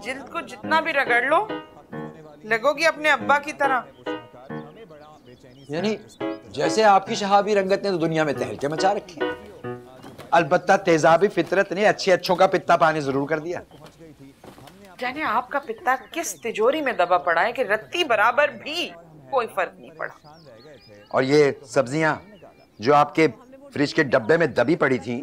जिल्द को जितना भी रगड़ लो लगोगी अपने अब्बा की तरह। यानी जैसे आपकी शहाबी रंगत ने तो दुनिया में तहलके मचा रखे। अलबत्ता तेजाबी फितरत ने अच्छे अच्छों का पित्ता पानी जरूर कर दिया। जाने आपका पित्ता किस तिजोरी में दबा पड़ा है कि रत्ती बराबर भी कोई फर्क नहीं पड़ा। और ये सब्जियां जो आपके फ्रिज के डब्बे में दबी पड़ी थी,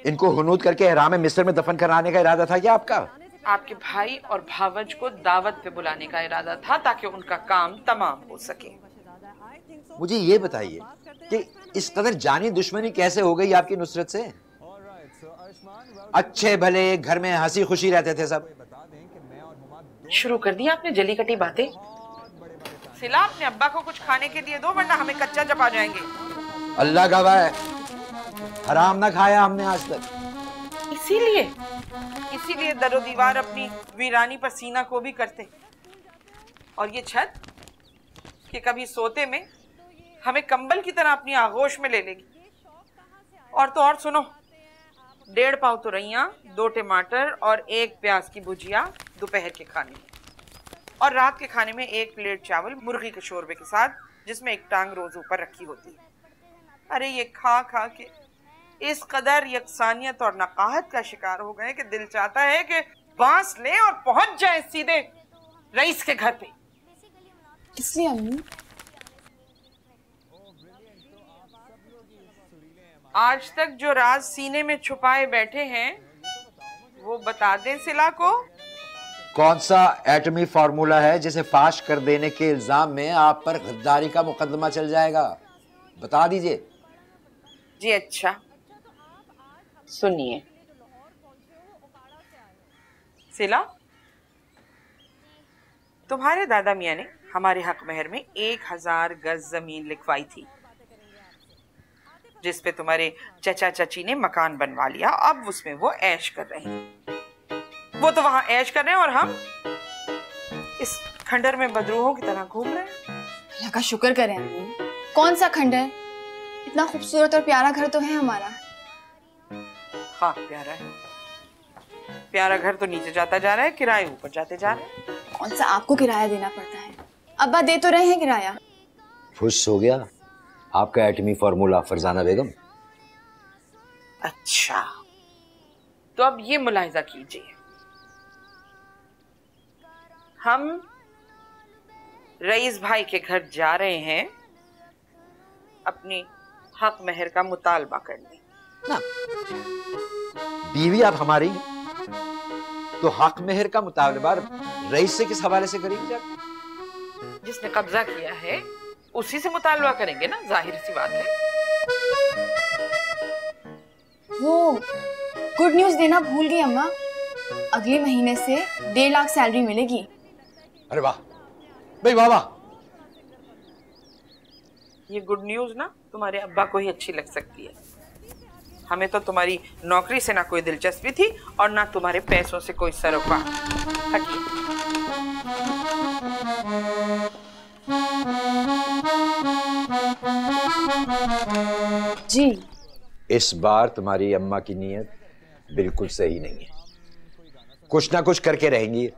इनको हुनूद करके इहराम मिस्र में दफन कराने का इरादा था क्या आपका? आपके भाई और भावज को दावत पे बुलाने का इरादा था ताकि उनका काम तमाम हो सके। मुझे ये बताइए कि इस कदर जानी दुश्मनी कैसे हो गई आपकी नुसरत से? अच्छे भले घर में हंसी खुशी रहते थे सब। शुरू कर दी आपने जली कटी बातें। सिला अपने अब्बा को कुछ खाने के लिए दो वरना हमें कच्चा चबा जाएंगे। अल्लाह गवाह है, हराम ना खाया हमने आज तक। इसीलिए दरो दीवार अपनी वीरानी पर सीना को भी करते। और ये छत कि कभी सोते में हमें कंबल की तरह अपनी आगोश में ले लेगी। और तो और सुनो, 1.5 पाव तुरैया, 2 टमाटर और 1 प्याज की भुजिया दोपहर के खाने में, और रात के खाने में 1 प्लेट चावल मुर्गी के शोरबे के साथ जिसमें 1 टांग रोज ऊपर रखी होती है। अरे ये खा खा के इस कदर यकसानियत और नकाहत का शिकार हो गए कि दिल चाहता है कि बांस ले और पहुंच जाए सीधे रईस के घर पे। इसलिए अम्मी आज तक जो राज सीने में छुपाए बैठे हैं वो बता दें सिला को। कौन सा एटमी फार्मूला है जिसे फाश कर देने के इल्जाम में आप पर गद्दारी का मुकदमा चल जाएगा? बता दीजिए। जी अच्छा सुनिए सिला, तुम्हारे दादा मियाँ ने हमारे हक महर में 1000 गज जमीन लिखवाई थी जिस पे तुम्हारे चचा चची ने मकान बनवा लिया। अब उसमें वो ऐश कर रहे हैं। वो तो वहां ऐश कर रहे हैं और हम इस खंडर में बदरूहों की तरह घूम रहे हैं। अल्लाह का शुक्र करें अम्मी। कौन सा खंडर? इतना खूबसूरत और प्यारा घर तो है हमारा। हाँ प्यारा है। प्यारा घर तो नीचे जाता जा रहा है, किराए ऊपर जाते जा रहे हैं। कौन सा आपको किराया देना पड़ता है? अब्बा दे तो रहे हैं किराया। खुश हो गया आपका एटमी फार्मूला फरजाना बेगम। अच्छा तो अब ये मुलाहिजा कीजिए, हम रईस भाई के घर जा रहे हैं अपनी हक महर का मुतालबा करने। ना बीवी आप हमारी हैं, तो हक महर का मुतालबा रईस से किस हवाले से करेंगे? जिसने कब्जा किया है उसी से मुतालबा करेंगे ना, जाहिर सी बात है। वो गुड न्यूज देना भूल गई अम्मा, अगले महीने से 1.5 लाख सैलरी मिलेगी। अरे वाह भाई वाह वाह। ये गुड न्यूज ना तुम्हारे अब्बा को ही अच्छी लग सकती है, हमें तो तुम्हारी नौकरी से ना कोई दिलचस्पी थी और ना तुम्हारे पैसों से कोई सरोकार। हटिए। जी इस बार तुम्हारी अम्मा की नीयत बिल्कुल सही नहीं है, कुछ ना कुछ करके रहेंगी।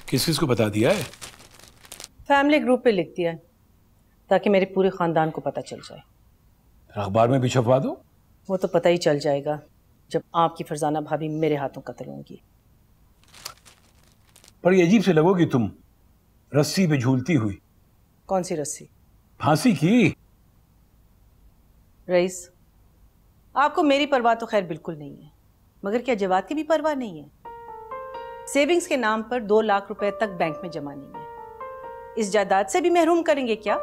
किस किस को बता दिया है? फैमिली ग्रुप पे लिख दिया है ताकि मेरे पूरे खानदान को पता चल जाए। अखबार में भी छपवा दो। वो तो पता ही चल जाएगा जब आपकी फरजाना भाभी मेरे हाथों कत्ल होंगी। पर ये अजीब से लगोगी तुम रस्सी पे झूलती हुई। कौन सी रस्सी? फांसी की। रईस, आपको मेरी परवाह तो खैर बिल्कुल नहीं है, मगर क्या जवाद की भी परवाह नहीं है? सेविंग्स के नाम पर 2 लाख रुपए तक बैंक में जमा नहीं है, इस जायदाद से भी महरूम करेंगे क्या?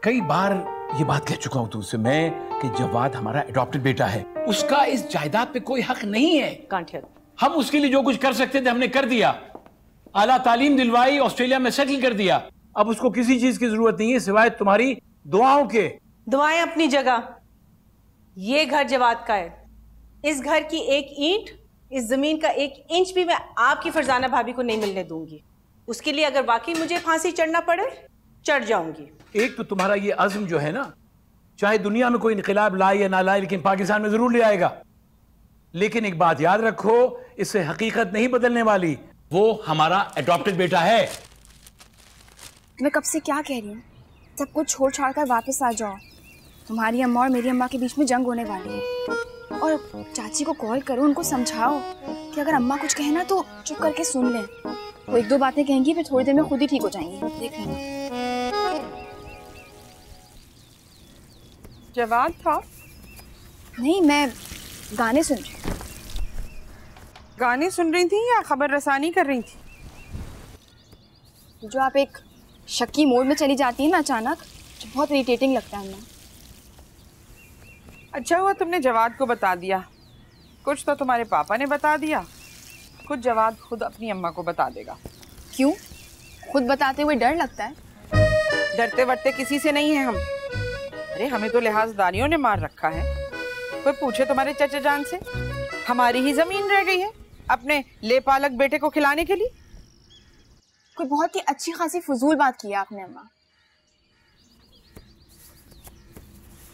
कई बार ये बात कह चुका हूं तुमसे मैं कि जवाद हमारा एडॉप्टेड बेटा है, उसका इस जायदाद पे कोई हक नहीं है। Can't help. हम उसके लिए जो कुछ कर सकते थे हमने कर दिया, आला तालीम दिलवाई, ऑस्ट्रेलिया में सेटल कर दिया। अब उसको किसी चीज की जरूरत नहीं है सिवाय तुम्हारी दुआओं के। दुआएं अपनी जगह, ये घर जवाद का है। इस घर की एक ईंट, इस जमीन का 1 इंच भी मैं आपकी फरजाना भाभी को नहीं मिलने दूंगी। उसके लिए अगर वाकई मुझे फांसी चढ़ना पड़े, चढ़ जाऊंगी। एक तो तुम्हारा ये अज़्म जो है ना, चाहे दुनिया में कोई इनकलाब लाए या ना लाए, लेकिन पाकिस्तान में जरूर ले आएगा। लेकिन एक बात याद रखो, इससे हकीकत नहीं बदलने वाली। वो हमारा अडॉप्टेड बेटा है। मैं कब से क्या कह रही हूँ, सब कुछ छोड़ छाड़ कर वापस आ जाओ। तुम्हारी अम्मा और मेरी अम्मा के बीच में जंग होने वाली है। और चाची को कॉल करो, उनको समझाओ कि अगर अम्मा कुछ कहे ना तो चुप करके सुन लें। वो 1-2 बातें कहेंगी, फिर थोड़ी देर में खुद ही ठीक हो जाएंगी, देख लेना। जवाद था? नहीं, मैं गाने सुन रही हूँ। गाने सुन रही थी या खबर रसानी कर रही थी? जो आप एक शक्की मोड में चली जाती है ना अचानक, जो बहुत इरिटेटिंग लगता है। मैं अच्छा हुआ तुमने जवाद को बता दिया। कुछ तो तुम्हारे पापा ने बता दिया, कुछ जवाद खुद अपनी अम्मा को बता देगा। क्यों? खुद बताते हुए डर लगता है? डरते वरते किसी से नहीं है हम। अरे हमें तो लिहाजदारियों ने मार रखा है। कोई पूछे तुम्हारे चचा जान से, हमारी ही जमीन रह गई है अपने ले पालक बेटे को खिलाने के लिए। कोई बहुत ही अच्छी खासी फजूल बात की है आपने अम्मा।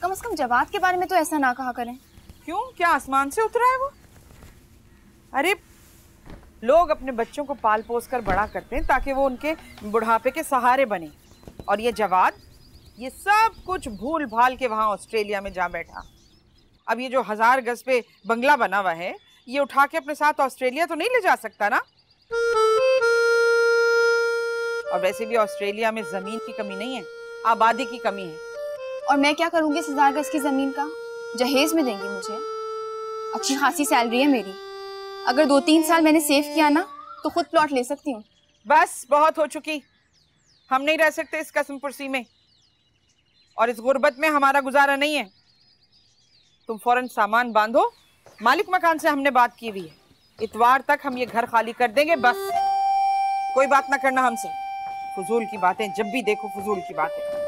कम से कम जवाद के बारे में तो ऐसा ना कहा करें। क्यों, क्या आसमान से उतरा है वो? अरे लोग अपने बच्चों को पाल पोस कर बड़ा करते हैं ताकि वो उनके बुढ़ापे के सहारे बने, और ये जवाद ये सब कुछ भूल भाल के वहां ऑस्ट्रेलिया में जा बैठा। अब ये जो 1000 गज पे बंगला बना हुआ है, ये उठा के अपने साथ ऑस्ट्रेलिया तो नहीं ले जा सकता ना। और वैसे भी ऑस्ट्रेलिया में जमीन की कमी नहीं है, आबादी की कमी है। और मैं क्या करूंगी इस 1000 गज की जमीन का? जहेज में देंगे मुझे। अच्छी खासी सैलरी है मेरी। अगर 2-3 साल मैंने सेव किया ना तो खुद प्लॉट ले सकती हूँ। बस बहुत हो चुकी, हम नहीं रह सकते इस कसम पुरसी में, और इस गुर्बत में हमारा गुजारा नहीं है। तुम फौरन सामान बांधो, मालिक मकान से हमने बात की हुई है, इतवार तक हम ये घर खाली कर देंगे। बस कोई बात ना करना हमसे। फजूल की बातें, जब भी देखो फजूल की बातें।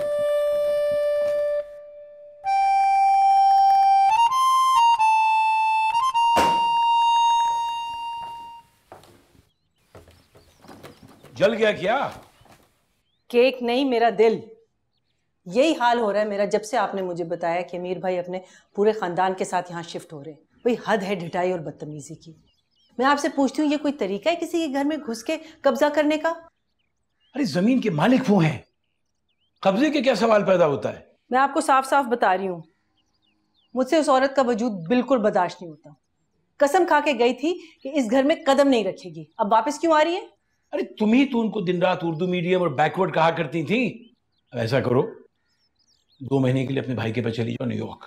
जल गया क्या? केक नहीं, मेरा दिल। यही हाल हो रहा है मेरा जब से आपने मुझे बताया कि अमीर भाई अपने पूरे खानदान के साथ यहाँ शिफ्ट हो रहे हैं। भाई हद है ढिठाई और बदतमीजी की। मैं आपसे पूछती हूँ, ये कोई तरीका है किसी के घर में घुस के कब्जा करने का? अरे जमीन के मालिक वो हैं, कब्जे के क्या सवाल पैदा होता है? मैं आपको साफ साफ बता रही हूँ, मुझसे उस औरत का वजूद बिल्कुल बर्दाश्त नहीं होता। कसम खा के गई थी कि इस घर में कदम नहीं रखेगी, अब वापस क्यों आ रही है? अरे तुम ही तो उनको दिन रात उर्दू मीडियम और बैकवर्ड कहा करती थी। अब ऐसा करो, 2 महीने के लिए अपने भाई के पास चली जाओ न्यूयॉर्क।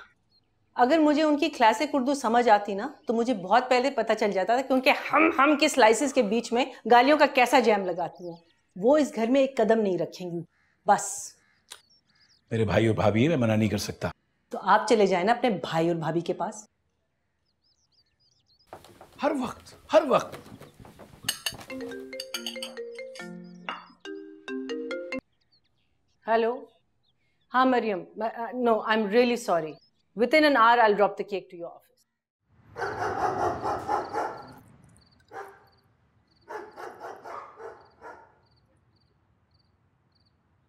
अगर मुझे उनकी क्लासिक उर्दू समझ आती ना तो मुझे बहुत पहले पता चल जाता था कि उनके हम के स्लाइसेस के बीच में गालियों का कैसा जैम लगाती हैं। वो इस घर में एक कदम नहीं रखेंगी, बस। मेरे भाई और भाभी है, मैं मना नहीं कर सकता। तो आप चले जाए ना अपने भाई और भाभी के पास। हर वक्त हेलो, हाँ Mariam, no I am really sorry, within an hour I will drop the cake to your office.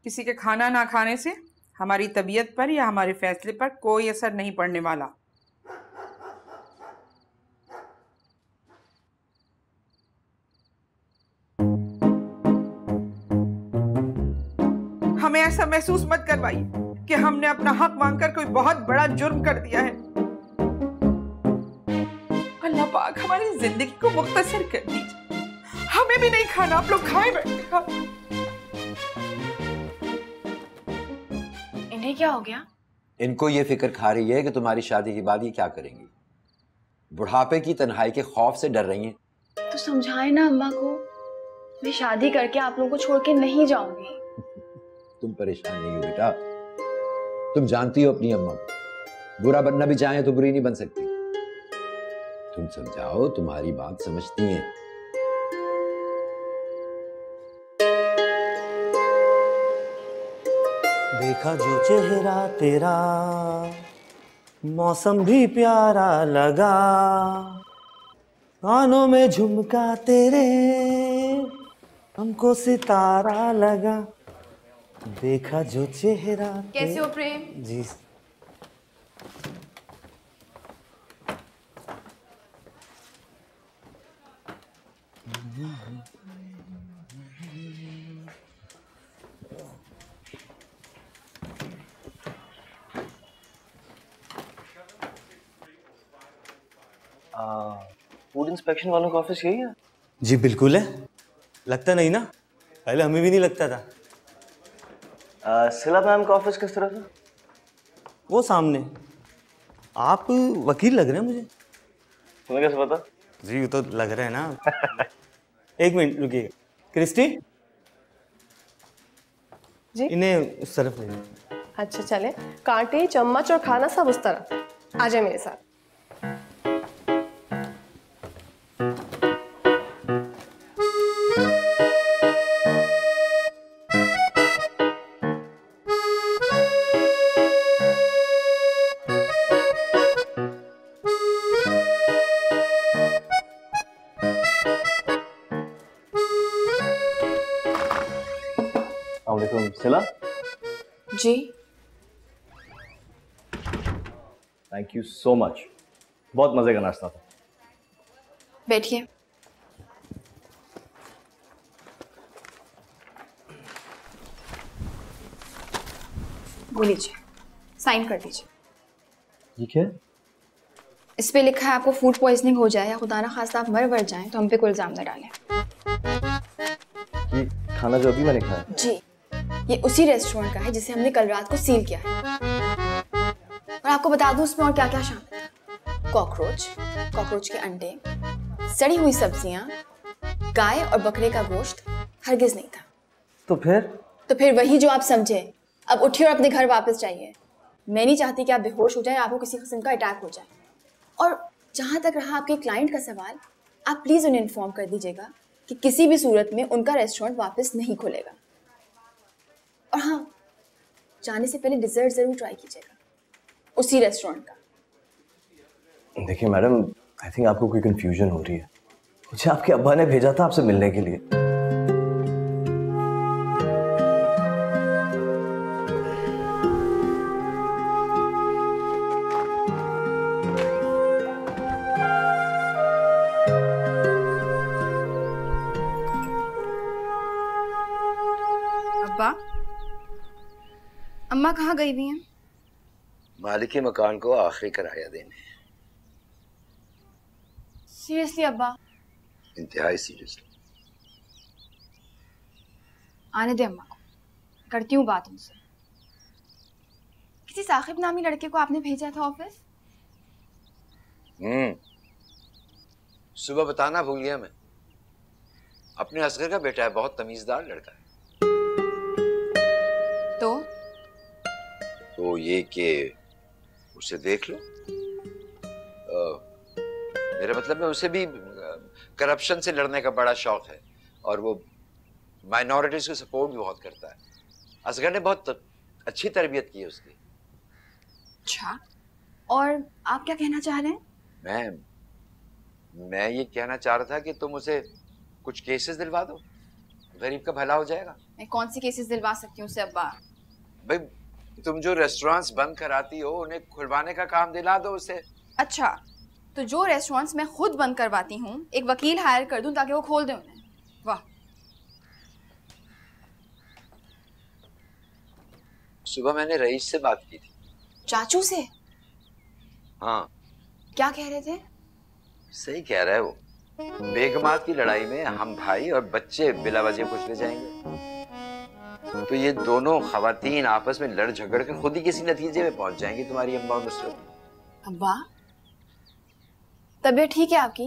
किसी के खाना ना खाने से हमारी तबीयत पर या हमारे फैसले पर कोई असर नहीं पड़ने वाला। हमें ऐसा महसूस मत करवाइए कि हमने अपना हक मांगकर कोई बहुत बड़ा जुर्म कर दिया है। अल्लाह पाक हमारी जिंदगी को मुख्तसर कर दीजिए। हमें भी नहीं खाना, आप लोग खाए बैठे खा। इन्हें क्या हो गया? इनको ये फिक्र खा रही है कि तुम्हारी शादी के बाद ये क्या करेंगी। बुढ़ापे की तन्हाई के खौफ से डर रही हैं। तो समझाए ना अम्मा को, मैं शादी करके आप लोगों को छोड़ के नहीं जाऊंगी। तुम परेशान नहीं हो बेटा, तुम जानती हो अपनी अम्मा को, बुरा बनना भी चाहे तो बुरी नहीं बन सकती। तुम समझाओ, तुम्हारी बात समझती हैं। देखा जो चेहरा तेरा मौसम भी प्यारा लगा, कानों में झुमका तेरे, हमको सितारा लगा, देखा जो चेहरा। कैसे हो प्रेम? जी फूड इंस्पेक्शन वालों का ऑफिस यही है? जी बिल्कुल है। लगता नहीं ना, पहले हमें भी नहीं लगता था। सिला मैम का ऑफिस किस तरफ है? वो सामने। आप वकील लग रहे हैं मुझे। तुम्हें कैसे पता? जी ये तो लग रहा है ना। एक मिनट रुकिएगा। क्रिस्टी जी? इन्हें उस तरफ ले जाओ। अच्छा चले, कांटे चम्मच और खाना सब उस तरफ। आ जाए मेरे साथ। सिला, जी थैंक यू सो मच, बहुत मजे का नाश्ता था। बैठिए। वो लीजिए, साइन कर दीजिए। ये क्या है? इस पे लिखा है आपको फूड पॉइजनिंग हो जाए या खुदा ना खास्ता आप मर जाएं तो हम पे कोई इल्जाम न डालें। ये खाना जो अभी मैंने खाया? जी, ये उसी रेस्टोरेंट का है जिसे हमने कल रात को सील किया है। और आपको बता दूं उसमें और क्या क्या शामिल है। कॉकरोच, कॉकरोच के अंडे, सड़ी हुई सब्जियां, गाय और बकरे का गोश्त हरगिज नहीं था। तो फिर वही जो आप समझे। अब उठिए और अपने घर वापस जाइए। मैं नहीं चाहती कि आप बेहोश हो जाए, आपको किसी किस्म का अटैक हो जाए। और जहां तक रहा आपके क्लाइंट का सवाल, आप प्लीज उन्हें इन्फॉर्म कर दीजिएगा कि किसी भी सूरत में उनका रेस्टोरेंट वापस नहीं खुलेगा। और हाँ, जाने से पहले डिजर्ट जरूर ट्राई कीजिएगा उसी रेस्टोरेंट का। देखिए मैडम, आई थिंक आपको कोई कंफ्यूजन हो रही है। मुझे आपके अब्बा ने भेजा था आपसे मिलने के लिए। अब्बा, अम्मा कहाँ गई हुई हैं? मालिक मकान को आखिरी किराया देने। सीरियसली अब्बा? इंतहाई सीरियसली। आने दे अम्मा को, करती हूँ बात उनसे। किसी साकिब नामी लड़के को आपने भेजा था ऑफिस? सुबह बताना भूल गया मैं। अपने असगर का बेटा है, बहुत तमीजदार लड़का है। तो ये कि उसे देख लो। मेरा मतलब है उसे भी करप्शन से लड़ने का बड़ा शौक है और वो माइनॉरिटीज को सपोर्ट भी बहुत करता है। असगर ने बहुत अच्छी तरबियत की है उसकी। अच्छा, और आप क्या कहना चाह रहे हैं? मैं ये कहना चाह रहा था कि तुम उसे कुछ केसेस दिलवा दो, गरीब का भला हो जाएगा। मैं कौन सी केसेस दिलवा सकती हूँ उसे अब्बा? भाई, तुम जो रेस्टोरेंट्स बंद कराती हो उन्हें खुलवाने का काम दिला दो उसे। अच्छा, तो जो रेस्टोरेंट्स मैं खुद बंद करवाती हूँ एक वकील हायर कर दूं ताकि वो खोल दे उन्हें। वाह। सुबह मैंने रईस से बात की थी। चाचू से? हाँ। क्या कह रहे थे? सही कह रहा है वो। बेगमात की लड़ाई में हम भाई और बच्चे बिला वजह कुचले जाएंगे तो ये दोनों खवातीन आपस में लड़ झगड़ कर खुद ही किसी नतीजे में पहुंच जाएंगी, तुम्हारी अम्मा और नुसरत। अब्बा, तबीयत ठीक है आपकी?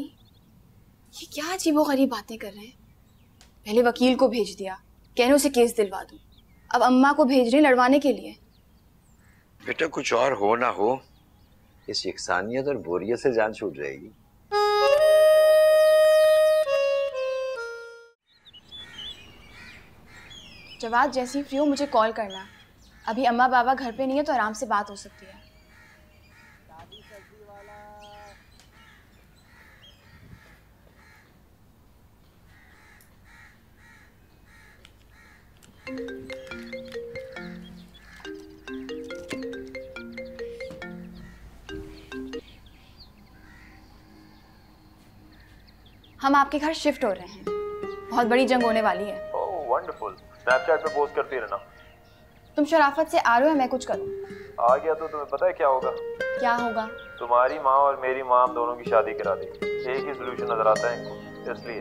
ये क्या अजीबोगरीब बातें कर रहे हैं? पहले वकील को भेज दिया, कहने उसे केस दिलवा दूं। अब अम्मा को भेज रहे लड़वाने के लिए। बेटा कुछ और हो ना हो, इस यकसानियत और बोरियत से जान छूट जाएगी। जवाब जैसी फ्री हो मुझे कॉल करना। अभी अम्मा बाबा घर पे नहीं है तो आराम से बात हो सकती है। हम आपके घर शिफ्ट हो रहे हैं, बहुत बड़ी जंग होने वाली है। ओह वंडरफुल, स्नैपचैट पे पोस्ट करती रहना। तुम शराफत से आ रहे हो, मैं कुछ करूं? आ गया तो तुम्हें पता है क्या होगा? क्या होगा? तुम्हारी माँ और मेरी माँ हम दोनों की शादी करा देगी। एक ही सोल्यूशन नजर आता है इनको, इसलिए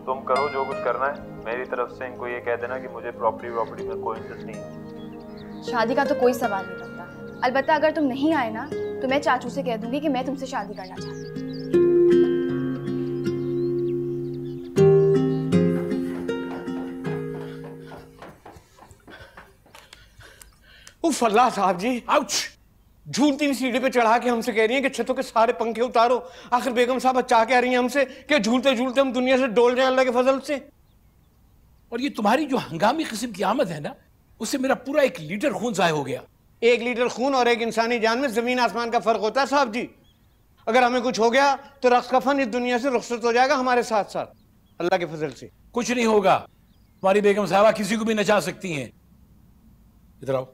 तुम करो जो कुछ करना है। मेरी तरफ से इनको ये कह देना कि मुझे प्रॉपर्टी में कोई इंटरेस्ट नहीं है। शादी का तो कोई सवाल नहीं बनता। अलबत्ता अगर तुम नहीं आए ना तो मैं चाचू से कह दूंगी कि मैं तुमसे शादी करना चाहती हूँ। फल्लाह साहब जी, आउच! झूलती सीढ़ी पे चढ़ा के हमसे कह रही हैं कि छतों के सारे पंखे उतारो। आखिर बेगम साहब चाह कह रही हैं हमसे कि झूलते झूलते हम दुनिया से डोल जाएं अल्लाह के फजल से। और ये तुम्हारी जो हंगामी किस्म की आमद है ना, उससे मेरा पूरा 1 लीटर खून जाया हो गया। 1 लीटर खून और एक इंसानी जान में जमीन आसमान का फर्क होता है साहब जी। अगर हमें कुछ हो गया तो रक्स कफन इस दुनिया से रुखसत हो जाएगा हमारे साथ साथ, अल्लाह के फजल से। कुछ नहीं होगा, तुम्हारी बेगम साहबा किसी को भी नचा सकती हैं। इधर आओ।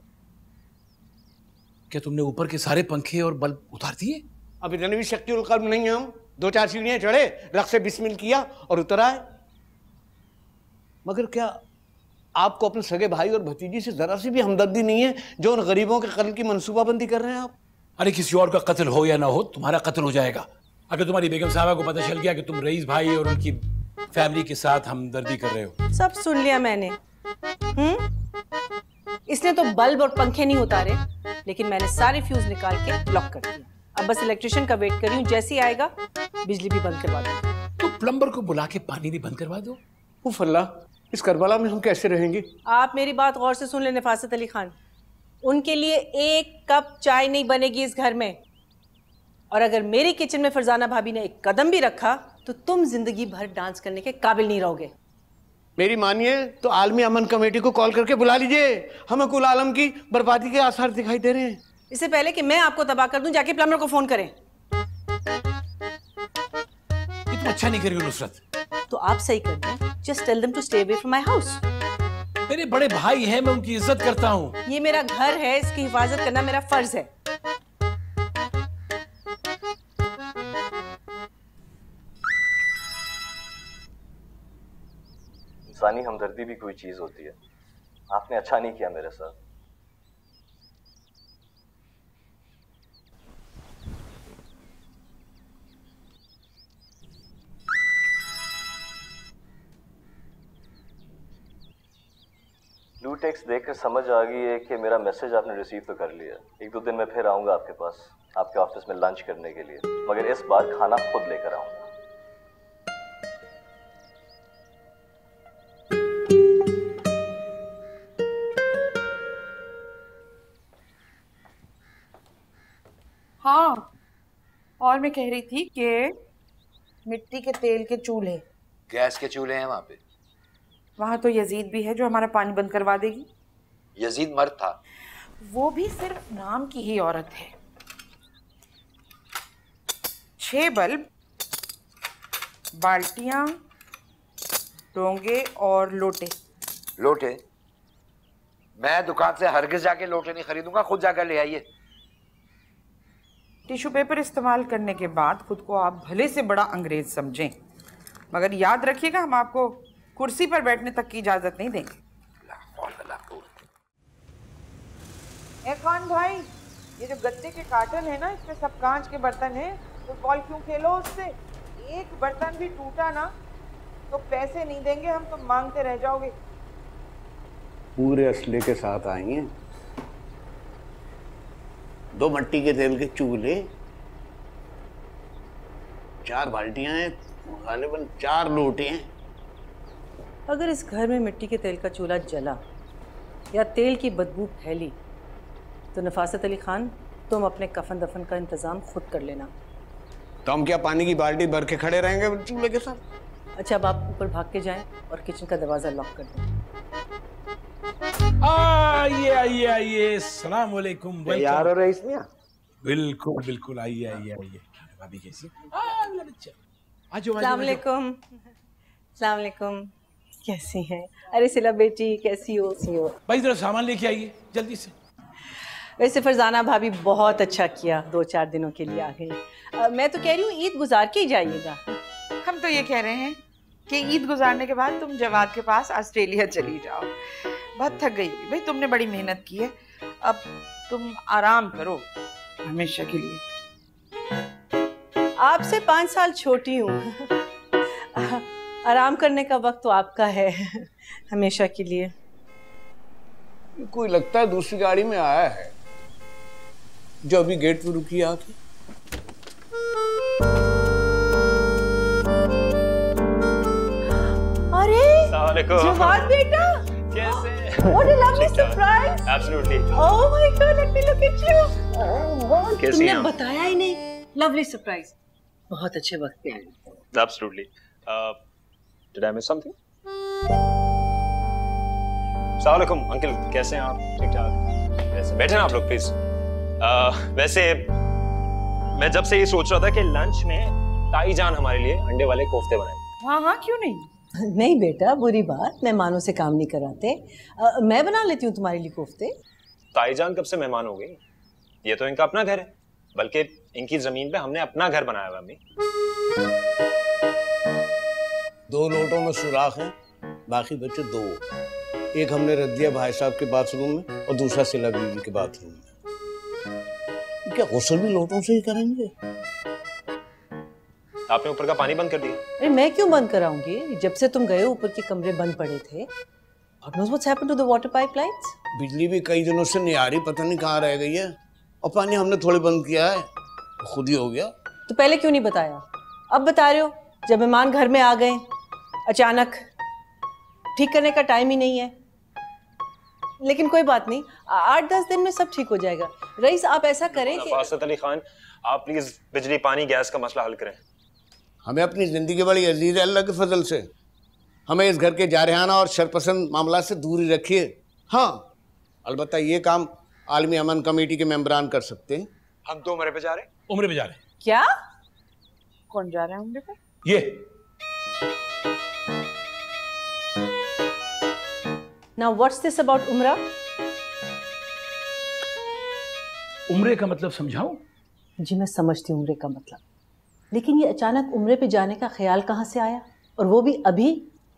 क्या तुमने ऊपर के सारे पंखे और बल्ब उतार दिए? अब इतने भी शक्तिउल कल्ब नहीं है हम। 2-4 सीढ़ियां चढ़े, रख से बिस्मिल किया और उतर आए। मगर क्या आपको अपने सगे भाई और भतीजी से जरा सी भी हमदर्दी नहीं है जो उन गरीबों के कत्ल की मंसूबाबंदी कर रहे हैं आप? अरे किसी और का कत्ल हो या ना हो, तुम्हारा कत्ल हो जाएगा। अगर तुम्हारी बेगम साहबा को पता चल गया कि तुम रईस भाई और उनकी फैमिली के साथ हमदर्दी कर रहे हो। सब सुन लिया मैंने। इसने तो बल्ब और पंखे नहीं उतारे, लेकिन मैंने सारे फ्यूज निकाल के लॉक कर दिया। अब बस इलेक्ट्रिशियन का वेट कर रही हूँ, जैसे ही आएगा बिजली भी बंद करवा दो। तो प्लम्बर को बुला के पानी भी बंद करवा दो। उफ अल्लाह, इस करबला में हम कैसे रहेंगे? आप मेरी बात गौर से सुन ले नफासत अली खान, उनके लिए 1 कप चाय नहीं बनेगी इस घर में। और अगर मेरी किचन में फरजाना भाभी ने 1 कदम भी रखा तो तुम जिंदगी भर डांस करने के काबिल नहीं रहोगे। मेरी मानिए तो आलमी अमन कमेटी को कॉल करके बुला लीजिए, हमें कुल आलम की बर्बादी के आसार दिखाई दे रहे हैं। इससे पहले कि मैं आपको तबाह कर दूं, जाके प्लम्बर को फोन करें। ये तुम अच्छा नहीं कर रही हो नुसरत। तो आप सही कर दें, just tell them to stay away from my house. मेरे बड़े भाई हैं, मैं उनकी इज्जत करता हूँ। ये मेरा घर है, इसकी हिफाजत करना मेरा फर्ज है। इंसानी हमदर्दी भी कोई चीज होती है। आपने अच्छा नहीं किया मेरे साथ। ब्लू टेक्स्ट देखकर समझ आ गई है कि मेरा मैसेज आपने रिसीव तो कर लिया। 1-2 दिन में फिर आऊंगा आपके पास, आपके ऑफिस में लंच करने के लिए, मगर इस बार खाना खुद लेकर आऊंगा। हाँ, और मैं कह रही थी कि मिट्टी के तेल के चूल्हे, गैस के चूल्हे हैं वहां पे। वहां तो यजीद भी है जो हमारा पानी बंद करवा देगी। यजीद मर्द था, वो भी सिर्फ नाम की ही औरत है। 6 बल्ब, बाल्टियां, डोंगे और लोटे। लोटे? मैं दुकान से हरगिज जाके लोटे नहीं खरीदूंगा, खुद जाकर ले आइए। टिश्यू पेपर इस्तेमाल करने के बाद खुद को आप भले से बड़ा अंग्रेज समझें, मगर याद रखिएगा हम आपको कुर्सी पर बैठने तक की इजाजत नहीं देंगे। ए खान भाई, ये जो गत्ते के कार्टन है ना, इसमें सब कांच के बर्तन हैं, फुटबॉल क्यों खेलो उससे? एक बर्तन भी टूटा ना तो पैसे नहीं देंगे हम, तो मांगते रह जाओगे। पूरे असले के साथ आई हैं। 2 मिट्टी के तेल के चूल्हे, 4 बाल्टियां हैं, गालिबन 4 लोटे हैं। अगर इस घर में मिट्टी के तेल का चूल्हा जला या तेल की बदबू फैली तो नफासत अली खान, तुम अपने कफन दफन का इंतजाम खुद कर लेना। तो हम क्या पानी की बाल्टी भर के खड़े रहेंगे चूल्हे के साथ? अच्छा, अब आप ऊपर भाग के जाएं और किचन का दरवाजा लॉक कर दें। आइए आइए आइए, सलाम वालेकुम। यार और रईस मियां, बिल्कुल बिल्कुल, आइए आइए आइए। भाभी कैसी? बच्चा अस्सलाम वालेकुम। अस्सलाम वालेकुम। कैसी हैं? अरे सिला बेटी कैसी हो? भाई जरा सामान लेके आइए जल्दी से। वैसे फरजाना भाभी बहुत अच्छा किया, 2-4 दिनों के लिए आ गई। मैं तो कह रही हूँ ईद गुजार के ही जाइएगा। हम तो ये कह रहे हैं कि ईद गुजारने के बाद तुम जवाद के पास ऑस्ट्रेलिया चली जाओ। बहुत थक गई भाई, तुमने बड़ी मेहनत की है, अब तुम आराम करो हमेशा के लिए। आपसे 5 साल छोटी हूँ। आराम करने का वक्त तो आपका है हमेशा के लिए। कोई लगता है दूसरी गाड़ी में आया है जो अभी गेट पे रुकी आके। अरे जवाद बेटा, कैसे? What a lovely surprise! Absolutely. Oh my God, let me look at you. Oh God, कैसी तुमने हैं आप? बताया ही नहीं। Lovely surprise. बहुत अच्छे वक्त पे आए। Absolutely. Did I miss something? अस्सलाम वालेकुम अंकल, कैसे हैं आप? ठीक ठाक। वैसे बैठे ना आप लोग प्लीज। वैसे मैं जब से ये सोच रहा था कि लंच में ताई जान हमारे लिए अंडे वाले कोफ्ते बनाए। हाँ हाँ, क्यों नहीं? नहीं बेटा, बुरी बात, मेहमानों से काम नहीं कराते। मैं बना लेती हूँ तुम्हारे लिए कोफ्ते। ताई जान कब से मेहमान हो गई? ये तो इनका अपना घर है, बल्कि इनकी जमीन पे हमने अपना घर बनाया हुआ। अम्मी 2 लोटों में सुराख हैं, बाकी बचे 2। एक हमने रख दिया भाई साहब के बाथरूम में और दूसरा सिला बीवी के बाथरूम में। क्या गुस्ल भी लोटों से ही करेंगे? आपने ऊपर का पानी बंद कर दिया? अरे मैं क्यों बंद कराऊंगी? जब से तुम गए ऊपर के कमरे बंद पड़े थे। God knows what's happened to the water pipelines? बिजली भी कई दिनों से नहीं आ रही, पता नहीं कहाँ रह गई है। और पानी हमने थोड़ी बंद किया है, खुद ही हो गया। तो पहले क्यों नहीं बताया? अब बता रहे हो जब मेहमान घर में आ गए अचानक। ठीक करने का टाइम ही नहीं है। लेकिन कोई बात नहीं, 8-10 दिन में सब ठीक हो जाएगा। रईस आप ऐसा करें कि फासत अली खान, आप प्लीज बिजली पानी गैस का मसला हल करें। हमें अपनी जिंदगी बड़ी अजीज है अल्लाह के फजल से। हमें इस घर के जारहाना और शरपसंद मामला से दूर ही रखिए। हाँ, अलबत्ता ये काम आलमी अमन कमेटी के मेंबरान कर सकते हैं। हम 2 उम्रे पे जा रहे हैं। उम्र पे जा रहे हैं। क्या? कौन जा रहा है उम्र पे? ये Now what's this about उम्रा? उम्रे का मतलब समझाऊं? जी मैं समझती हूँ उम्रे का मतलब, लेकिन ये अचानक उम्रे पे जाने का ख्याल कहाँ से आया, और वो भी अभी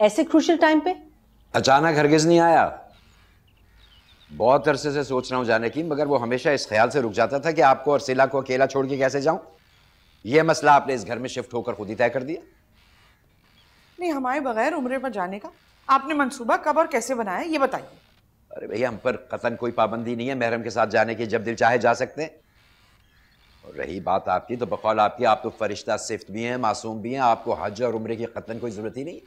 ऐसे क्रूशियल टाइम पे? अचानक हरगिज नहीं आया। बहुत अरसे से सोच रहा हूं जाने की, मगर वो हमेशा इस ख्याल से रुक जाता था कि आपको और सिला को अकेला छोड़ के कैसे जाऊं। यह मसला आपने इस घर में शिफ्ट होकर खुद ही तय कर दिया। नहीं, हमारे बगैर उम्रे पर जाने का आपने मंसूबा कब और कैसे बनाया, ये बताइए। अरे भैया, हम पर कतन कोई पाबंदी नहीं है महरम के साथ जाने की, जब दिल चाहे जा सकते हैं। और रही बात आपकी, तो बकौल आपकी, आप तो फरिश्ता सिफ्त भी हैं, मासूम भी हैं, आपको हज और उम्रे की कतन कोई जरूरत ही नहीं।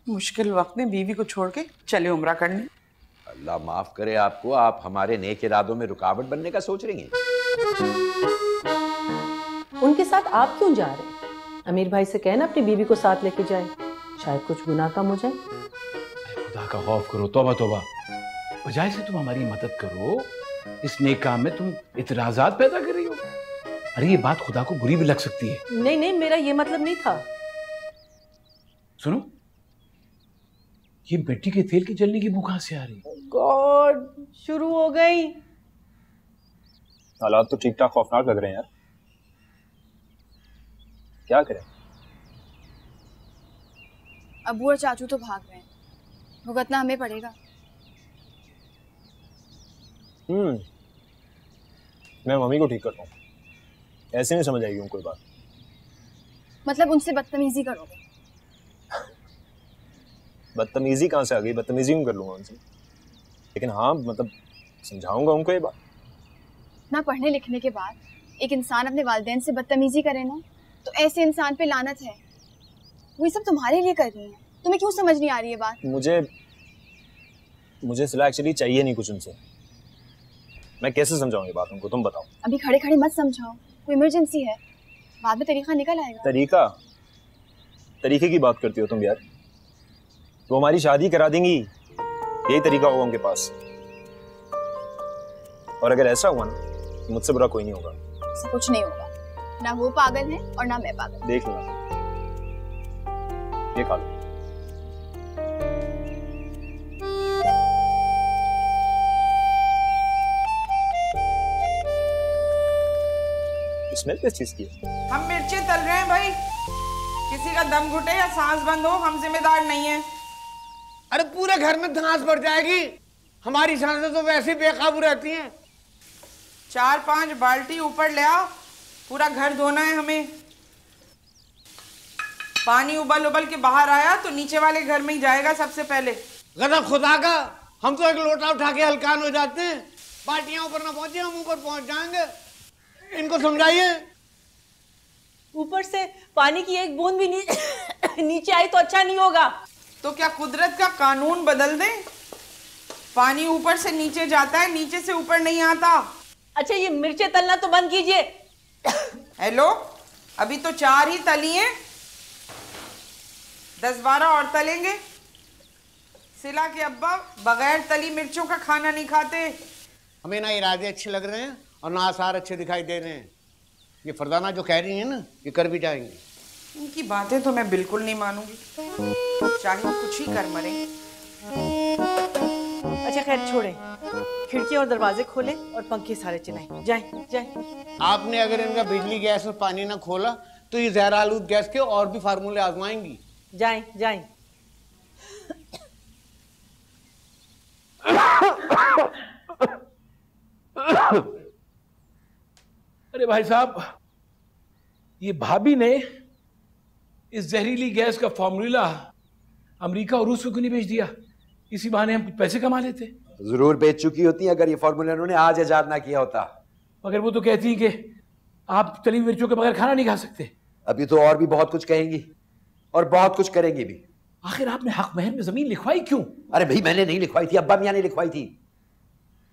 मुश्किल वक्त में बीवी को छोड़ के चले उम्रा करने। अल्लाह माफ करे आपको, आप हमारे नेक इरादों में रुकावट बनने का सोच रही हैं। उनके साथ आप क्यों जा रहे हैं? अमीर भाई से कहना अपनी बीवी को साथ लेके जाए, शायद कुछ गुनाह कम हो जाए। खुदा का खौफ करो, तौबा तौबा। बजाय से तुम हमारी मदद करो, इस नेक काम में तुम इतराजात पैदा कर रही हो। अरे ये बात खुदा को बुरी भी लग सकती है। नहीं नहीं, मेरा ये मतलब नहीं था। सुनो, ये मिट्टी के तेल की जलने की बू कहां से आ रही है? गॉड, शुरू हो गई। हालात तो ठीक ठाक खौफनाक लग रहे हैं यार, क्या करें? अबू और चाचू तो भाग रहे हैं, भुगतना हमें पड़ेगा। मैं मम्मी को ठीक करता हूँ, ऐसे नहीं समझ आएगी उनको बात। मतलब उनसे बदतमीजी करोगे? बदतमीजी कहाँ से आ गई? बदतमीजी क्यों कर लूंगा उनसे? लेकिन हाँ, मतलब समझाऊंगा उनको ये बात। ना पढ़ने लिखने के बाद एक इंसान अपने वालिदैन से बदतमीजी करे ना, तो ऐसे इंसान पे लानत है। वो ये सब तुम्हारे लिए कर रही हैं, तुम्हें क्यों समझ नहीं आ रही है बात? मुझे सिला एक्चुअली चाहिए नहीं कुछ उनसे। मैं कैसे समझाऊं ये बात उनको, तुम बताओ। अभी खड़े खड़े मत समझाओ, कोई इमरजेंसी है, बाद में तरीका निकल आएगा। तरीके की बात करती हो तुम यार? वो हमारी शादी करा देंगी, यही तरीका होगा उनके पास। और अगर ऐसा हुआ ना, मुझसे बुरा कोई नहीं होगा। ऐसा कुछ नहीं होगा, ना वो पागल है और ना मैं पागल। देख लेना, ये खा लो। स्मेल किस चीज की है? हम मिर्चें तल रहे हैं भाई, किसी का दम घुटे या सांस बंद हो हम जिम्मेदार नहीं है। अरे पूरे घर में धनास बढ़ जाएगी, हमारी सांसें तो वैसे ही बेकाबू रहती हैं। 4-5 बाल्टी ऊपर ले आओ, पूरा घर धोना है हमें। पानी उबल उबल के बाहर आया तो नीचे वाले घर में ही जाएगा सबसे पहले। गजब खुदा का, हम तो एक लोटा उठा के हलकान हो जाते हैं, बाल्टियां ऊपर ना पहुंचे हम ऊपर पहुंच जाएंगे। इनको समझाइए। ऊपर से पानी की एक बूंद भी नीचे आई तो अच्छा नहीं होगा। तो क्या कुदरत का कानून बदल दें? पानी ऊपर से नीचे जाता है, नीचे से ऊपर नहीं आता। अच्छा ये मिर्चें तलना तो बंद कीजिए। हेलो, अभी तो 4 ही तली हैं, 10-12 और तलेंगे। सिला के अब्बा बगैर तली मिर्चों का खाना नहीं खाते। हमें ना इरादे अच्छे लग रहे हैं और ना आसार अच्छे दिखाई दे रहे हैं। ये फरदाना जो कह रही है ना, ये कर भी जाएंगे। इनकी बातें तो मैं बिल्कुल नहीं मानूंगी, चाहे कुछ ही कर मरे। अच्छा खैर छोड़े, खिड़की और दरवाजे खोले और पंखे सारे चलाएं। जाएं जाएं। आपने अगर इनका बिजली गैस और पानी ना खोला तो ये जहर आलूद गैस के और भी फार्मूले आजमाएंगी। जाएं जाएं। अरे भाई साहब, ये भाभी ने इस जहरीली गैस का फॉर्मूला अमेरिका और रूस को क्यों नहीं भेज दिया? इसी बहाने हम कुछ पैसे कमा लेते। जरूर बेच चुकी होती अगर ये फॉर्मूला उन्होंने आज इजाद ना किया होता। मगर वो तो कहती हैं कि आप तली मिर्चों के बगैर खाना नहीं खा सकते। अभी तो और भी बहुत कुछ कहेंगी और बहुत कुछ करेंगी भी। आखिर आपने हक महर में जमीन लिखवाई क्यों? अरे भाई मैंने नहीं लिखवाई थी, अब्बा मियां ने लिखवाई थी।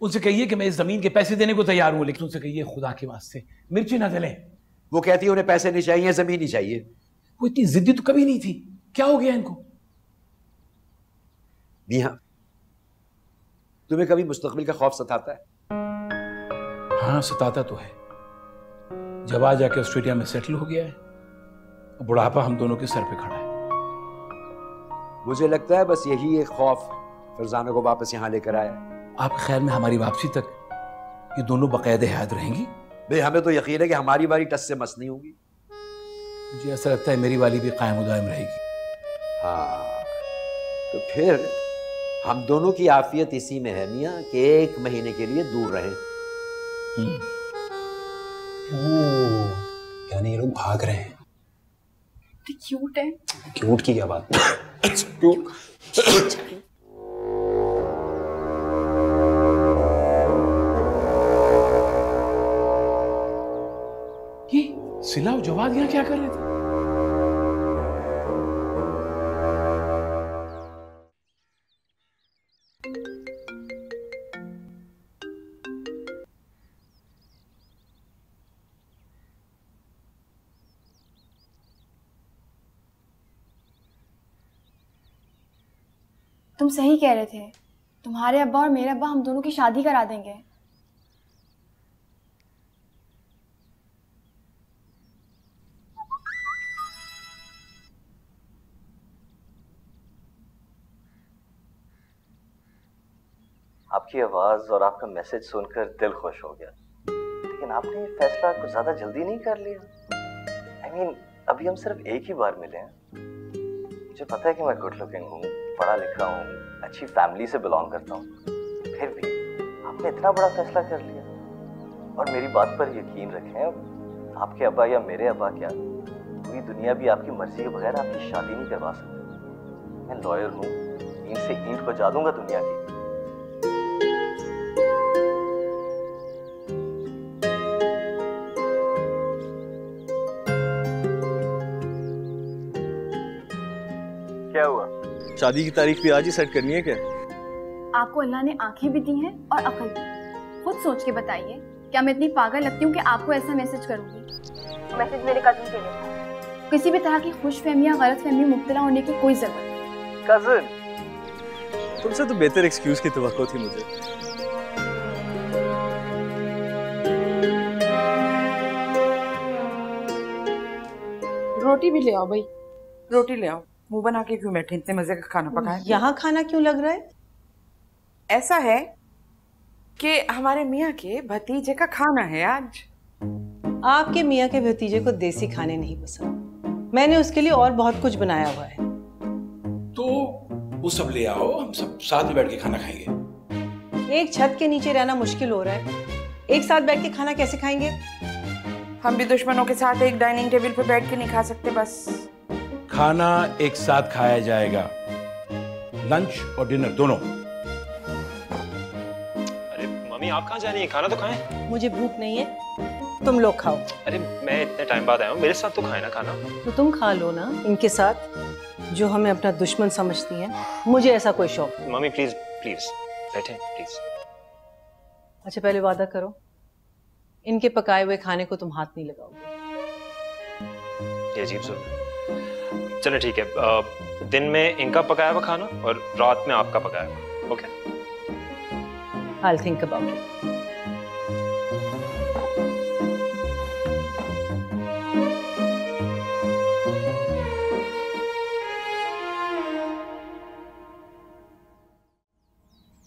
उनसे कहिए कि मैं इस जमीन के पैसे देने को तैयार हूं, लेकिन उनसे कहिए खुदा के वास्ते मिर्ची ना जले। वो कहती है उन्हें पैसे नहीं चाहिए, जमीन ही चाहिए। वो इतनी जिद्दी तो कभी नहीं थी, क्या हो गया इनको? मियां, तुम्हें कभी मुस्तकबिल का खौफ सताता है? हाँ सताता तो है। जब आ जाके ऑस्ट्रेलिया में सेटल हो गया है, बुढ़ापा हम दोनों के सर पे खड़ा है। मुझे लगता है बस यही एक खौफ फरजाना को वापस यहाँ लेकर आया। आप खैर में हमारी वापसी तक ये दोनों बाकायद हयात रहेंगी? भाई हमें तो यकीन है कि हमारी बारी टस से मस नहीं होगी। मुझे ऐसा लगता है मेरी वाली भी कायम दायम रहेगी। हाँ, तो फिर हम दोनों की आफियत इसी में है मियाँ कि 1 महीने के लिए दूर रहें। यानी ये लोग भाग रहे हैं। क्यूट है। क्यूट की क्या बात? ये सिला और जवाद यहाँ क्या कर रहे थे? तुम सही कह रहे थे, तुम्हारे अब्बा और मेरे अब्बा हम दोनों की शादी करा देंगे। आपकी आवाज़ और आपका मैसेज सुनकर दिल खुश हो गया, लेकिन आपने ये फैसला कुछ ज़्यादा जल्दी नहीं कर लिया। I mean, अभी हम सिर्फ एक ही बार मिले हैं। मुझे पता है कि मैं गुड लुकिंग हूँ, पढ़ा लिखा हूँ, अच्छी फैमिली से बिलोंग करता हूँ, फिर भी आपने इतना बड़ा फैसला कर लिया। और मेरी बात पर यकीन रखें, आपके अब्बा या मेरे अब्बा क्या, पूरी दुनिया भी आपकी मर्जी के बगैर आपकी शादी नहीं करवा सकते। मैं लॉयर हूँ, ईंट से ईंट बजा दूंगा दुनिया की। क्या हुआ? शादी की तारीख भी आज ही सेट करनी है क्या? आपको अल्लाह ने आंखें भी दी हैं और अकल भी। खुद सोच के बताइए, क्या मैं इतनी पागल लगती हूँ कि आपको ऐसा मैसेज करूंगी? मैसेज मेरे कजन के लिए था। किसी भी तरह की खुशफहमी या गलतफहमी में मुब्तला होने की कोई जरूरत नहीं। कजन? तुमसे तो बेहतर एक्सक्यूज की तवक्को थी मुझे। रोटी भी ले आओ भाई, रोटी ले आओ। मुंह बना के क्यों बैठे, इतने मजे का खाना पकाए। यहाँ खाना क्यों लग रहा है? ऐसा है कि हमारे मियाँ के भतीजे का खाना है आज। आपके मियाँ के भतीजे को देसी खाने नहीं पसंद, मैंने उसके लिए और बहुत कुछ बनाया हुआ है। तो वो सब ले आओ, हम सब साथ में बैठ के खाना खाएंगे। एक छत के नीचे रहना मुश्किल हो रहा है, एक साथ बैठ के खाना कैसे खाएंगे? हम भी दुश्मनों के साथ एक डाइनिंग टेबल पर बैठ के नहीं खा सकते। बस खाना एक साथ खाया जाएगा, लंच और डिनर दोनों। अरे मम्मी आप कहाँ जा रही हैं, खाना तो खाएं। मुझे भूख नहीं है, तुम लोग खाओ। अरे मैं इतने टाइम बाद आया हूँ, मेरे साथ तो खाए ना खाना। तो तुम खा लो ना इनके साथ, जो हमें अपना दुश्मन समझती हैं। मुझे ऐसा कोई शौक। मम्मी प्लीज प्लीज बैठे प्लीज। अच्छा पहले वादा करो, इनके पकाए हुए खाने को तुम हाथ नहीं लगाओगे। ये अजीब सुन। चलो ठीक है, दिन में इनका पकाया हुआ खाना और रात में आपका पकाया हुआ। Okay, I'll think about it.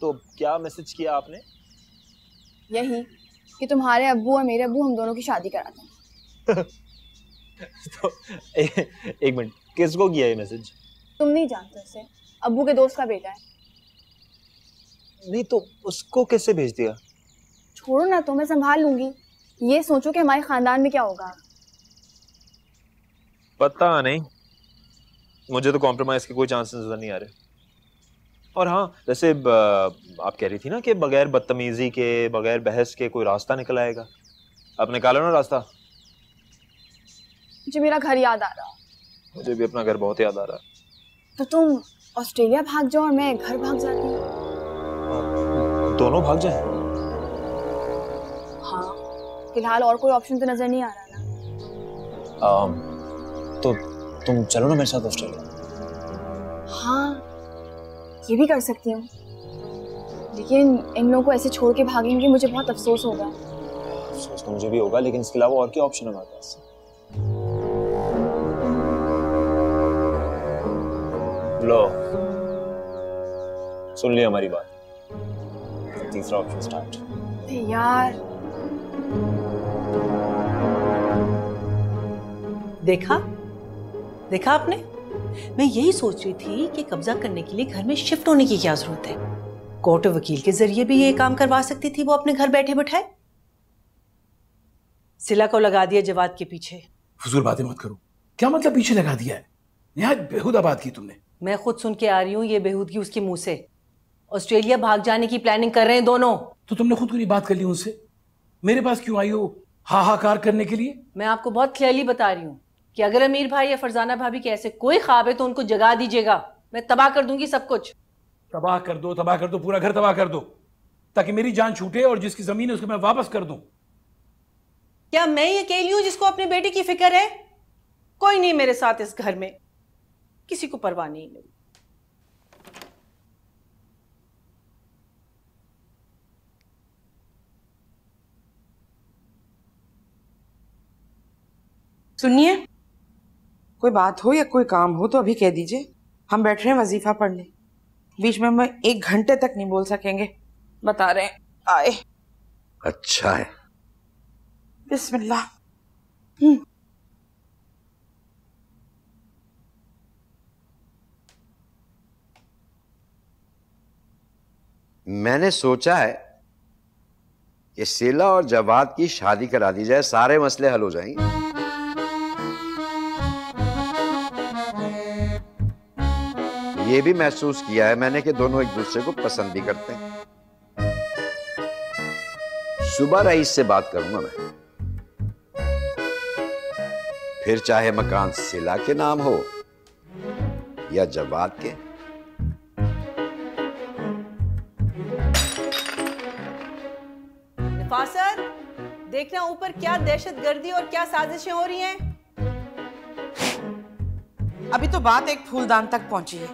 तो क्या मैसेज किया आपने? यही कि तुम्हारे अब्बू और मेरे अब्बू हम दोनों की शादी करा दें। तो एक मिनट, किसको किया ये मैसेज? तुम नहीं जानते उसे, अब्बू के दोस्त का बेटा है। नहीं तो उसको कैसे भेज दिया? छोड़ो ना, तो मैं संभाल लूंगी। ये सोचो कि हमारे खानदान में क्या होगा। पता नहीं, मुझे तो कॉम्प्रोमाइज के कोई चांसेस नजर नहीं आ रहे। और हाँ वैसे आप कह रही थी ना कि बगैर बदतमीजी के, बगैर बहस के कोई रास्ता निकल आएगा। आप निकालो ना रास्ता। मुझे मेरा घर याद आ रहा। मुझे भी अपना घर बहुत याद आ रहा है। तो तुम ऑस्ट्रेलिया भाग जाओ और मैं घर भाग जाती हूँ। दोनों भाग जाए? हाँ, फिलहाल और कोई ऑप्शन तो नजर नहीं आ रहा ना। तो तुम चलो ना मेरे साथ ऑस्ट्रेलिया। हाँ, ये भी कर सकती हूँ, लेकिन इन लोगों को ऐसे छोड़ के भागेंगे, मुझे बहुत अफसोस होगा। अफसोस तो मुझे भी होगा, लेकिन इसके अलावा और क्या ऑप्शन है हमारे पास? लो, सुन लिया हमारी बात। तीसरा ऑप्शन स्टार्ट। यार देखा देखा आपने, मैं यही सोच रही थी कि कब्जा करने के लिए घर में शिफ्ट होने की क्या जरूरत है। कोर्ट वकील के जरिए भी ये काम करवा सकती थी वो अपने घर बैठे बैठाए। सिला को लगा दिया जवाद के पीछे। फजूल बातें मत करो। क्या मतलब पीछे लगा दिया है? निहायत बेहुदा बात की तुमने। मैं खुद सुन के आ रही हूँ ये बेहूदगी उसके मुंह से। ऑस्ट्रेलिया भाग जाने की प्लानिंग कर रहे हैं दोनों। तो तुमने खुद को नहीं बात कर ली उनसे? मेरे पास क्यों आई हो हाहाकार करने के लिए? मैं आपको बहुत क्लियरली बता रही हूँ कि अगर अमीर भाई या फरजाना भाभी के ऐसे कोई ख्वाब है तो उनको जगा दीजिएगा। मैं तबाह कर दूंगी सब कुछ। तबाह कर दो, पूरा घर तबाह कर दो, ताकि मेरी जान छूटे और जिसकी जमीन है उसको मैं वापस कर दूं। क्या मैं ये अकेली हूं जिसको अपने बेटे की फिक्र है? कोई नहीं मेरे साथ इस घर में, किसी को परवाह नहीं मेरी। सुनिए, कोई बात हो या कोई काम हो तो अभी कह दीजिए। हम बैठ रहे हैं वजीफा पढ़ने, बीच में हम 1 घंटे तक नहीं बोल सकेंगे। बता रहे हैं आए। अच्छा है। बिस्मिल्लाह। मैंने सोचा है कि शीला और जवाद की शादी करा दी जाए, सारे मसले हल हो जाएंगे। ये भी महसूस किया है मैंने कि दोनों एक दूसरे को पसंद भी करते हैं। सुबह रईस से बात करूंगा मैं, फिर चाहे मकान शीला के नाम हो या जवाद के। निफासर, देखना ऊपर क्या दहशतगर्दी और क्या साजिशें हो रही हैं। अभी तो बात एक फूलदान तक पहुंची है,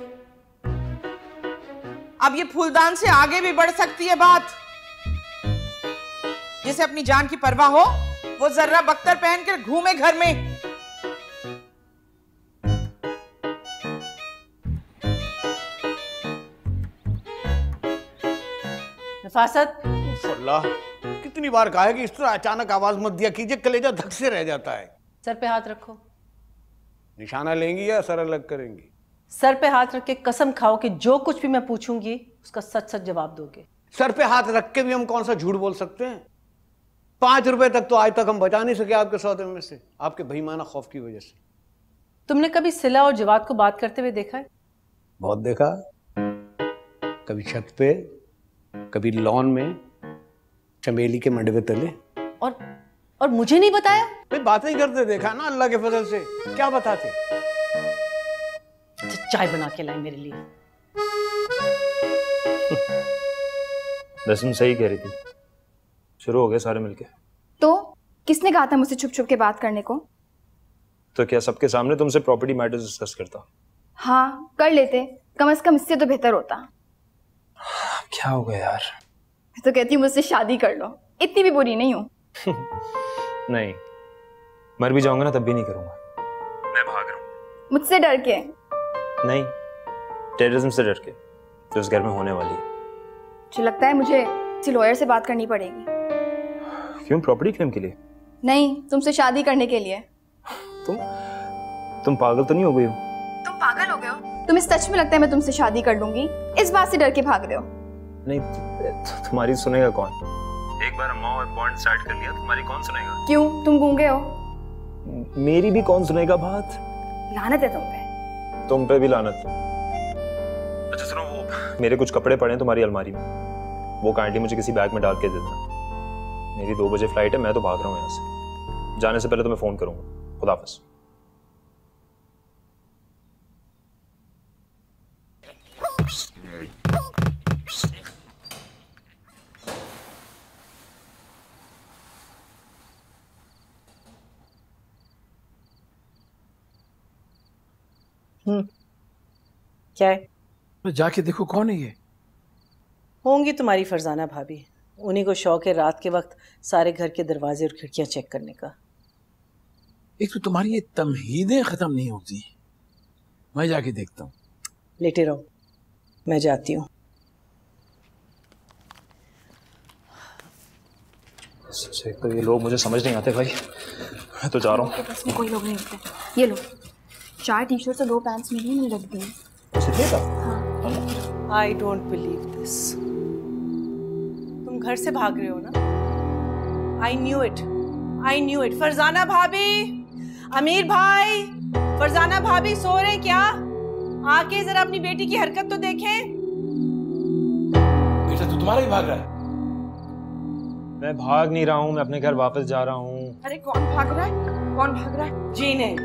अब ये फूलदान से आगे भी बढ़ सकती है बात। जिसे अपनी जान की परवाह हो वो जर्रा बख्तर पहनकर घूमे घर में, नफासत, अल्लाह, कितनी बार कहा है कि इस तरह अचानक आवाज मत दिया कीजिए, कलेजा धक से रह जाता है। सर पे हाथ रखो। निशाना लेंगी या सर अलग करेंगी? सर पे हाथ रख के कसम खाओ कि जो कुछ भी मैं पूछूंगी उसका सच सच जवाब दोगे। सर पे हाथ रख के भी हम कौन सा झूठ बोल सकते हैं? 5 रुपए तक तो आज तक हम बचा नहीं सके आपके सौदे में से, आपके बेईमाना खौफ की वजह से। तुमने कभी सिला और जवाद को बात करते हुए देखा है? बहुत देखा, कभी छत पे, कभी लॉन में, चमेली के मंडवे तले। और मुझे नहीं बताया? भाई बात नहीं करते देखा ना, अल्लाह के फजल से। क्या बताते? चाय बना के लाई मेरे लिए। दसम सही कह रही थी, शुरू हो गए सारे मिलके। तो किसने कहा था मुझसे छुप छुप के बात करने को? तो क्या सबके सामने तुमसे प्रॉपर्टी मैटर्स डिस्कस करता? हाँ कर लेते, कम से कम इससे तो बेहतर होता। क्या हो गया यार? मैं तो कहती हूँ मुझसे शादी कर लो, इतनी भी बुरी नहीं हूँ। नहीं, मर भी जाऊंगा ना तब भी नहीं करूंगा। मैं भाग रहा हूँ। मुझसे डर के? नहीं, टेररिज्म से डर के जो इस घर में होने वाली है। मुझे लगता है मुझे किसी लॉयर से बात करनी पड़ेगी। क्यों, प्रॉपर्टी क्लेम के लिए? नहीं, तुमसे शादी करने के लिए। तुम पागल तो नहीं हो गई हो? तुम पागल हो गए हो? तुम्हें सच में लगता है मैं तुमसे शादी कर लूंगी? इस बात से डर के भाग रहे हो? नहीं, तुम्हारी सुनेगा कौन? एक बार अम्मा और बॉन्ड स्टार्ट कर लिया, तुम्हारी कौन सुनेगा? क्यों, तुम गूंगे हो? मेरी भी कौन सुनेगा बात? लानत है तुम पे। तुम पे भी लानत। अच्छा सुनो, वो मेरे कुछ कपड़े पड़े हैं तुम्हारी अलमारी में, वो काइंडली मुझे किसी बैग में डाल के दे देना। मेरी 2 बजे फ्लाइट है, मैं तो भाग रहा हूँ यहाँ से। जाने से पहले तुम्हें फोन करूंगा। खुदा हाफिज। क्या है? तो जाके देखो कौन है ये। होंगी तुम्हारी फरजाना भाभी, उन्हीं को शौक है रात के वक्त सारे घर के दरवाजे और खिड़कियां चेक करने का। एक तो तुम्हारी ये तमहीदें खत्म नहीं होती। मैं जाके देखता हूँ। लेटे रहो, मैं जाती हूँ। तो ये लोग मुझे समझ नहीं आते भाई, मैं तो जा रहा हूँ। बस में कोई लोग नहीं होते। ये लो, 4 टी-शर्ट्स और 2 पैंट्स में ही रख दी। I don't believe this. तुम घर से भाग रहे हो ना? I knew it. फरजाना भाभी, अमीर भाई, फरजाना भाभी सो रहे क्या? आके जरा अपनी बेटी की हरकत तो देखें। बेटा तो तुम्हारा ही भाग रहा है। मैं भाग नहीं रहा हूँ, मैं अपने घर वापस जा रहा हूँ। अरे कौन भाग रहा है? कौन भाग रहा है? जी नहीं,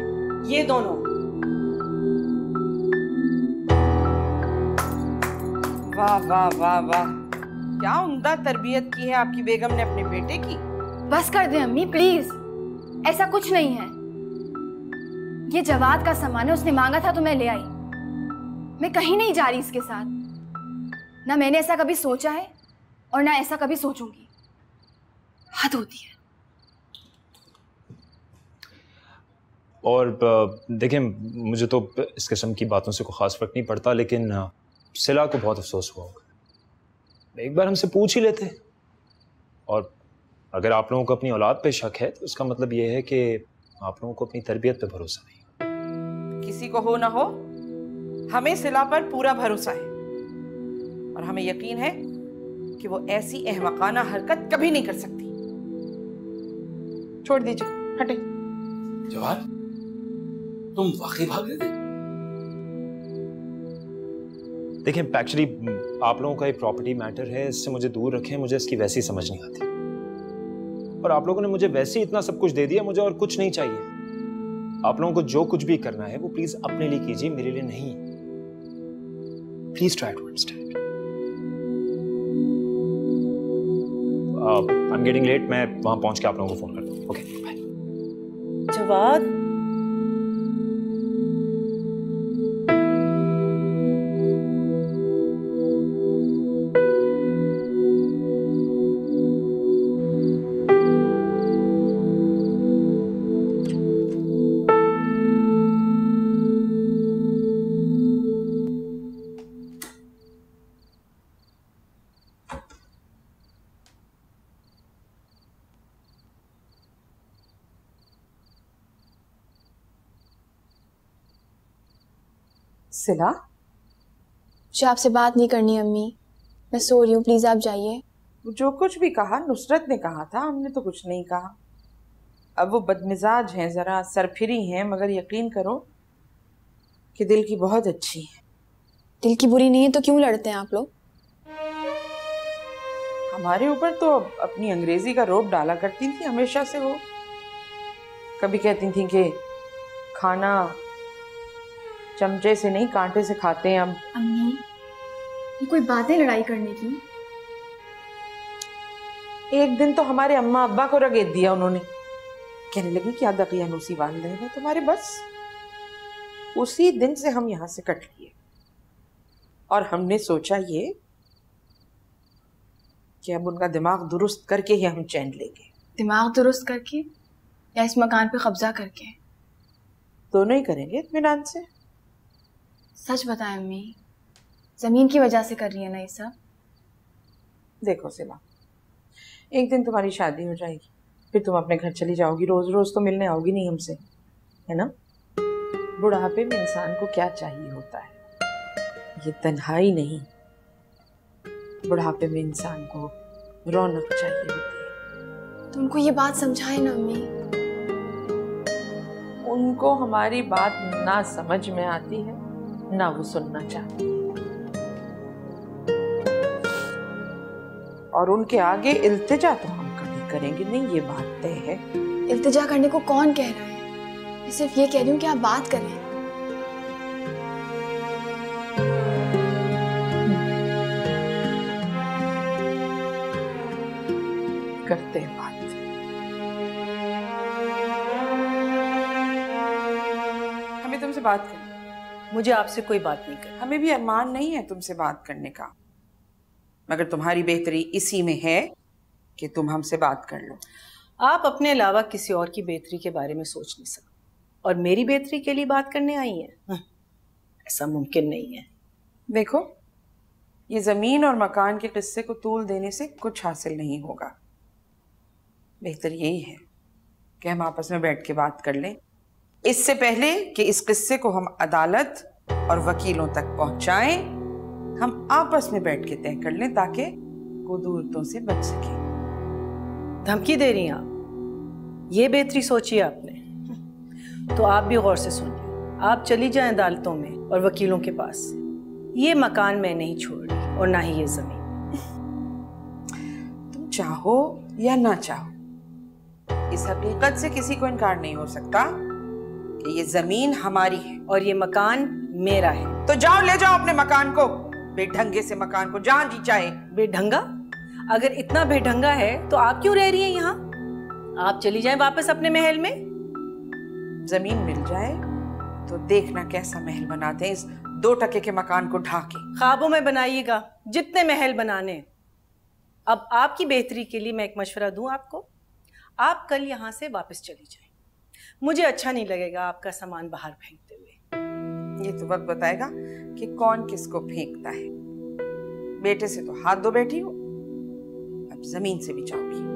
ये दोनों। वाह वाह वाह वाह, क्या उम्दा तरबियत की है आपकी बेगम ने अपने बेटे की। बस कर दे अम्मी प्लीज, ऐसा कुछ नहीं है। ये जवाद का सामान है, उसने मांगा था तो मैं ले आई। मैं कहीं नहीं जा रही इसके साथ। ना मैंने ऐसा कभी सोचा है और ना ऐसा कभी सोचूंगी। हद होती है। और देखें, मुझे तो इस किस्म की बातों से कोई खास फर्क नहीं पड़ता, लेकिन सिला को बहुत अफसोस हुआ होगा। एक बार हमसे पूछ ही लेते। और अगर आप लोगों को अपनी औलाद पे शक है तो उसका मतलब ये है कि आप लोगों को अपनी तरबियत पे भरोसा नहीं। किसी को हो ना हो, हमें सिला पर पूरा भरोसा है और हमें यकीन है कि वो ऐसी अहमकाना हरकत कभी नहीं कर सकती। छोड़ दीजिए, हटे। जवाहर, तुम वाकई भाग रहे थे? देखिए एक्चुअली आप लोगों का एक प्रॉपर्टी मैटर है, इससे मुझे दूर रखें, मुझे इसकी वैसी समझ नहीं आती। और आप लोगों ने मुझे वैसे ही इतना सब कुछ दे दिया, मुझे और कुछ नहीं चाहिए। आप लोगों को जो कुछ भी करना है वो प्लीज अपने लिए कीजिए, मेरे लिए नहीं। Please try to understand. I am getting late, मैं वहां पहुंच के आप लोगों को फोन करता हूँ। Okay bye. जवाद, सिला, मुझे आपसे बात नहीं करनी अम्मी, मैं सो रही हूँ, प्लीज आप जाइए। जो कुछ भी कहा नुसरत ने कहा था, हमने तो कुछ नहीं कहा। अब वो बदमिजाज हैं, जरा सरफिरी हैं, मगर यकीन करो कि दिल की बहुत अच्छी है। दिल की बुरी नहीं है तो क्यों लड़ते हैं आप लोग? हमारे ऊपर तो अपनी अंग्रेजी का रोब डाला करती थी हमेशा से वो। कभी कहती थी कि खाना चमचे से नहीं कांटे से खाते हैं अब। अम्मी, ये कोई बात है लड़ाई करने की? एक दिन तो हमारे अम्मा अब्बा को रगेद दिया उन्होंने, कहने लगी कि दकियानूसी वालिदैन है तुम्हारे। बस उसी दिन से हम यहाँ से कट लिए और हमने सोचा ये कि अब उनका दिमाग दुरुस्त करके ही हम चैन लेंगे। दिमाग दुरुस्त करके या इस मकान पे कब्जा करके? दोनों ही करेंगे इत्मीनान से। सच बताएं अम्मी, जमीन की वजह से कर रही है ना ये सब? देखो सिला, एक दिन तुम्हारी शादी हो जाएगी, फिर तुम अपने घर चली जाओगी, रोज रोज तो मिलने आओगी नहीं हमसे, है ना? बुढ़ापे में इंसान को क्या चाहिए होता है? ये तन्हाई नहीं, बुढ़ापे में इंसान को रौनक चाहिए होती है। तो उनको ये बात समझाए ना अम्मी। उनको हमारी बात ना समझ में आती है, ना वो सुनना चाहती है, और उनके आगे इल्तिजा तो हम कभी करेंगे नहीं, ये बात तय है। इल्तिजा करने को कौन कह रहा है? मैं सिर्फ ये कह रही हूँ कि आप बात करें। करते हैं बात। हमें तुमसे बात करनी। मुझे आपसे कोई बात नहीं करनी। हमें भी अरमान नहीं है तुमसे बात करने का, मगर तुम्हारी बेहतरी इसी में है कि तुम हमसे बात कर लो। आप अपने अलावा किसी और की बेहतरी के बारे में सोच नहीं सकते, और मेरी बेहतरी के लिए बात करने आई हैं? ऐसा मुमकिन नहीं है। देखो, ये जमीन और मकान के किस्से को तूल देने से कुछ हासिल नहीं होगा। बेहतर यही है कि हम आपस में बैठ के बात कर लें, इससे पहले कि इस किस्से को हम अदालत और वकीलों तक पहुंचाएं। हम आपस में बैठ के तय कर लें ताकि कुदूरतों से बच सके। धमकी दे रही हैं आप? ये बेहतरी सोची है आपने? तो आप भी गौर से सुनिए। आप चली जाएं अदालतों में और वकीलों के पास। ये मकान मैं नहीं छोड़ रही, और ना ही ये जमीन। तुम चाहो या ना चाहो, इस हकीकत से किसी को इनकार नहीं हो सकता कि ये जमीन हमारी है और ये मकान मेरा है। तो जाओ, ले जाओ अपने मकान को, बेढंगे से मकान को, जहां जी चाहे। बेढंगा? अगर इतना बेढंगा है तो आप क्यों रह रही हैं यहाँ? आप चली जाएं वापस अपने महल में। जमीन मिल जाए तो देखना कैसा महल बनाते हैं इस 2 टके के मकान को ढाके। ख्वाबों में बनाइएगा जितने महल बनाने। अब आपकी बेहतरी के लिए मैं एक मशवरा दूं आपको। आप कल यहाँ से वापस चली जाएं। मुझे अच्छा नहीं लगेगा आपका सामान बाहर फेंकते हुए। ये तो वक्त बताएगा कि कौन किसको फेंकता है। बेटे से तो हाथ धो बैठी हो, अब जमीन से भी जाओगी।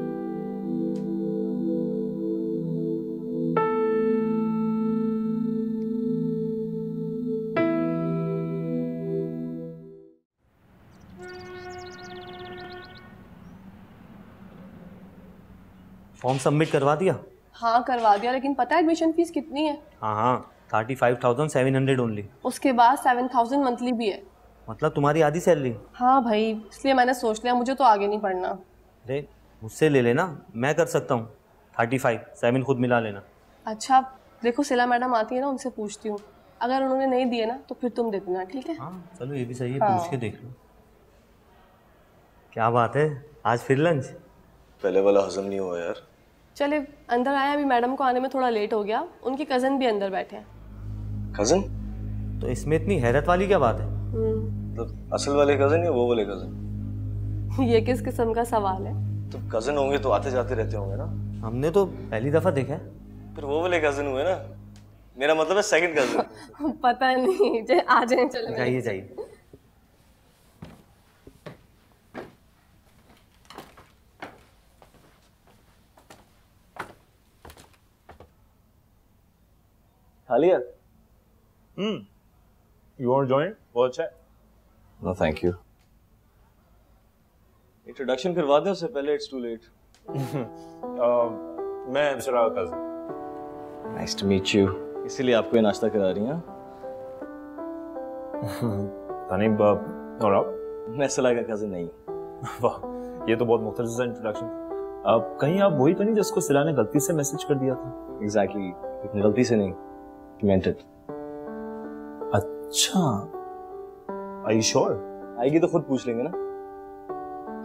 फॉर्म सबमिट करवा दिया? हाँ करवा दिया, लेकिन पता है एडमिशन फीस कितनी है? हाँ 35,700 ओनली। उसके बाद 7,000 मंथली भी है। मतलब तुम्हारी आधी सैलरी? हाँ भाई, इसलिए मैंने सोच लिया मुझे तो आगे नहीं पढ़ना। अरे मुझसे ले लेना, मैं कर सकता हूँ। 35 7 खुद मिला लेना। अच्छा देखो, सिला मैडम आती है ना, उनसे पूछती हूँ, अगर उन्होंने नहीं दिए ना तो फिर तुम दे देना, ठीक है? हाँ चलो ये भी सही है। हाँ। पूछ के देख लो। क्या बात है, आज फिर लंच? पहले वाला हजम नहीं हुआ यार। चले अंदर आया, अभी मैडम को आने में थोड़ा लेट हो गया, उनके कज़न भी अंदर बैठे हैं। कजन? तो इसमें इतनी हैरत वाली क्या बात है? मतलब असल वाले कजन या वो वाले कजन? ये किस किस्म का सवाल है? तो कजन होंगे तो आते जाते रहते होंगे ना। हमने तो पहली दफा देखा है। फिर वो वाले कजन हुए ना, मेरा मतलब है सेकंड कजन। पता नहीं, आ जाए। चलो जाइए जाइए। खा लिया? You want join? वो अच्छा है। No thank you. इंट्रोडक्शन करवा दें उससे पहले, इट्स टू लेट। मैं सिला का cousin. Nice to meet you. इसीलिए आपको ये नाश्ता करा रही हैं? तनीब और आप? मैं सिला का कज़न नहीं। वाह, ये तो बहुत मुख्तलिफ सा इंट्रोडक्शन। कहीं आप वही तो नहीं जिसको सिला ने गलती से मैसेज कर दिया था? एग्जैक्टली, इतनी गलती से नहीं, मेंट इट। अच्छा, आर यू श्योर? आएगी तो खुद पूछ लेंगे ना।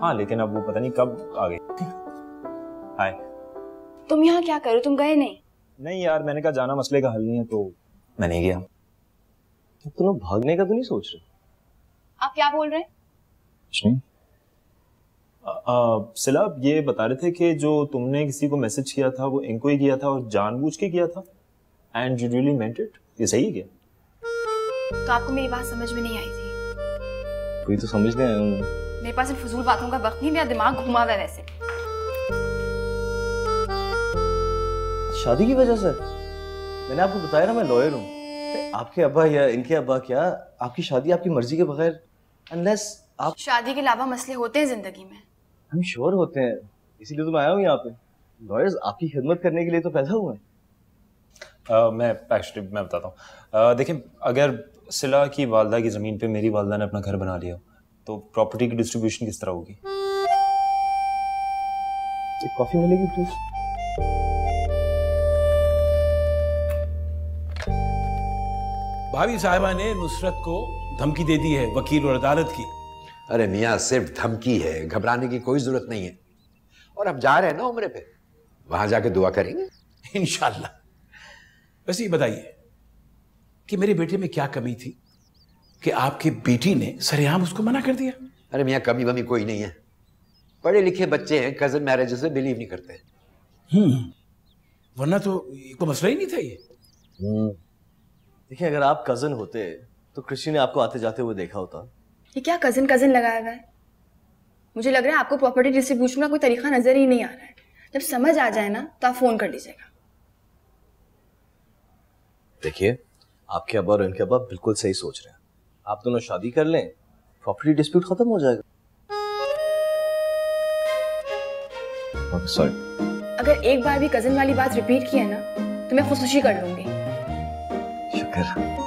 हाँ, लेकिन अब वो पता नहीं कब आ गई। हाय। तुम यहाँ क्या करो? तुम गए नहीं? नहीं यार, मैंने कहा जाना मसले का हल नहीं है तो मैं नहीं गया। तो तुम लोग भागने का तो नहीं सोच रहे? आप क्या बोल रहे हैं? कुछ नहीं। सिला, ये बता रहे थे कि जो तुमने किसी को मैसेज किया था वो इनको ही किया था और जानबूझ के किया था, and you really meant it. ये सही है क्या? तो आपको मेरी बात समझ में नहीं आई थी? कोई तो समझने आया हूँ। मेरे पास इन फजूल बातों का वक्त नहीं, मेरा दिमाग घुमा हुआ है वैसे। शादी की वजह से? मैंने आपको बताया ना मैं लॉयर हूँ। आपके अब्बा या इनके अब्बा क्या आपकी शादी आपकी मर्जी के बगैर, अनलेस आप शादी के अलावा मसले होते हैं जिंदगी में। हम श्योर होते हैं, इसीलिए तो मैं आया हूँ यहाँ पे। लॉयर्स आपकी खिदमत करने के लिए तो पैदा हुए हैं। मैं बताता हूँ। देखिए, अगर सिला की वालदा की ज़मीन पे मेरी वालदा ने अपना घर बना लिया तो प्रॉपर्टी की डिस्ट्रीब्यूशन किस तरह होगी? एक कॉफी मिलेगी प्लीज? भाभी साहिबा ने नुसरत को धमकी दे दी है वकील और अदालत की। अरे मियाँ, सिर्फ धमकी है, घबराने की कोई जरूरत नहीं है। और अब जा रहे हैं ना उम्रे पे, वहां जाके दुआ करेंगे इंशाल्लाह। वैसे ये बताइए कि मेरे बेटे में क्या कमी थी कि आपकी बेटी ने सरेआम उसको मना कर दिया? अरे मियाँ, कमी वमी कोई नहीं है। पढ़े लिखे बच्चे हैं, कजन मैरिज से बिलीव नहीं करते। वरना तो कोई मसला ही नहीं था ये। देखिए, अगर आप कजन होते तो कृषि ने आपको आते जाते हुए देखा होता। ये क्या कजन कजन लगाया हुआ है? मुझे लग रहा है आपको प्रॉपर्टी डिस्ट्रीब्यूशन का कोई तरीका नजर ही नहीं आ रहा है। जब समझ आ जाए ना तो आप फोन कर लीजिएगा। देखिए, आपके अब्बा और इनके अब्बा बिल्कुल सही सोच रहे हैं। आप दोनों शादी कर लें, प्रॉपर्टी डिस्प्यूट खत्म हो जाएगा। सॉरी। अगर एक बार भी कजन वाली बात रिपीट की है ना तो मैं खुदकुशी कर लूंगी। शुक्र।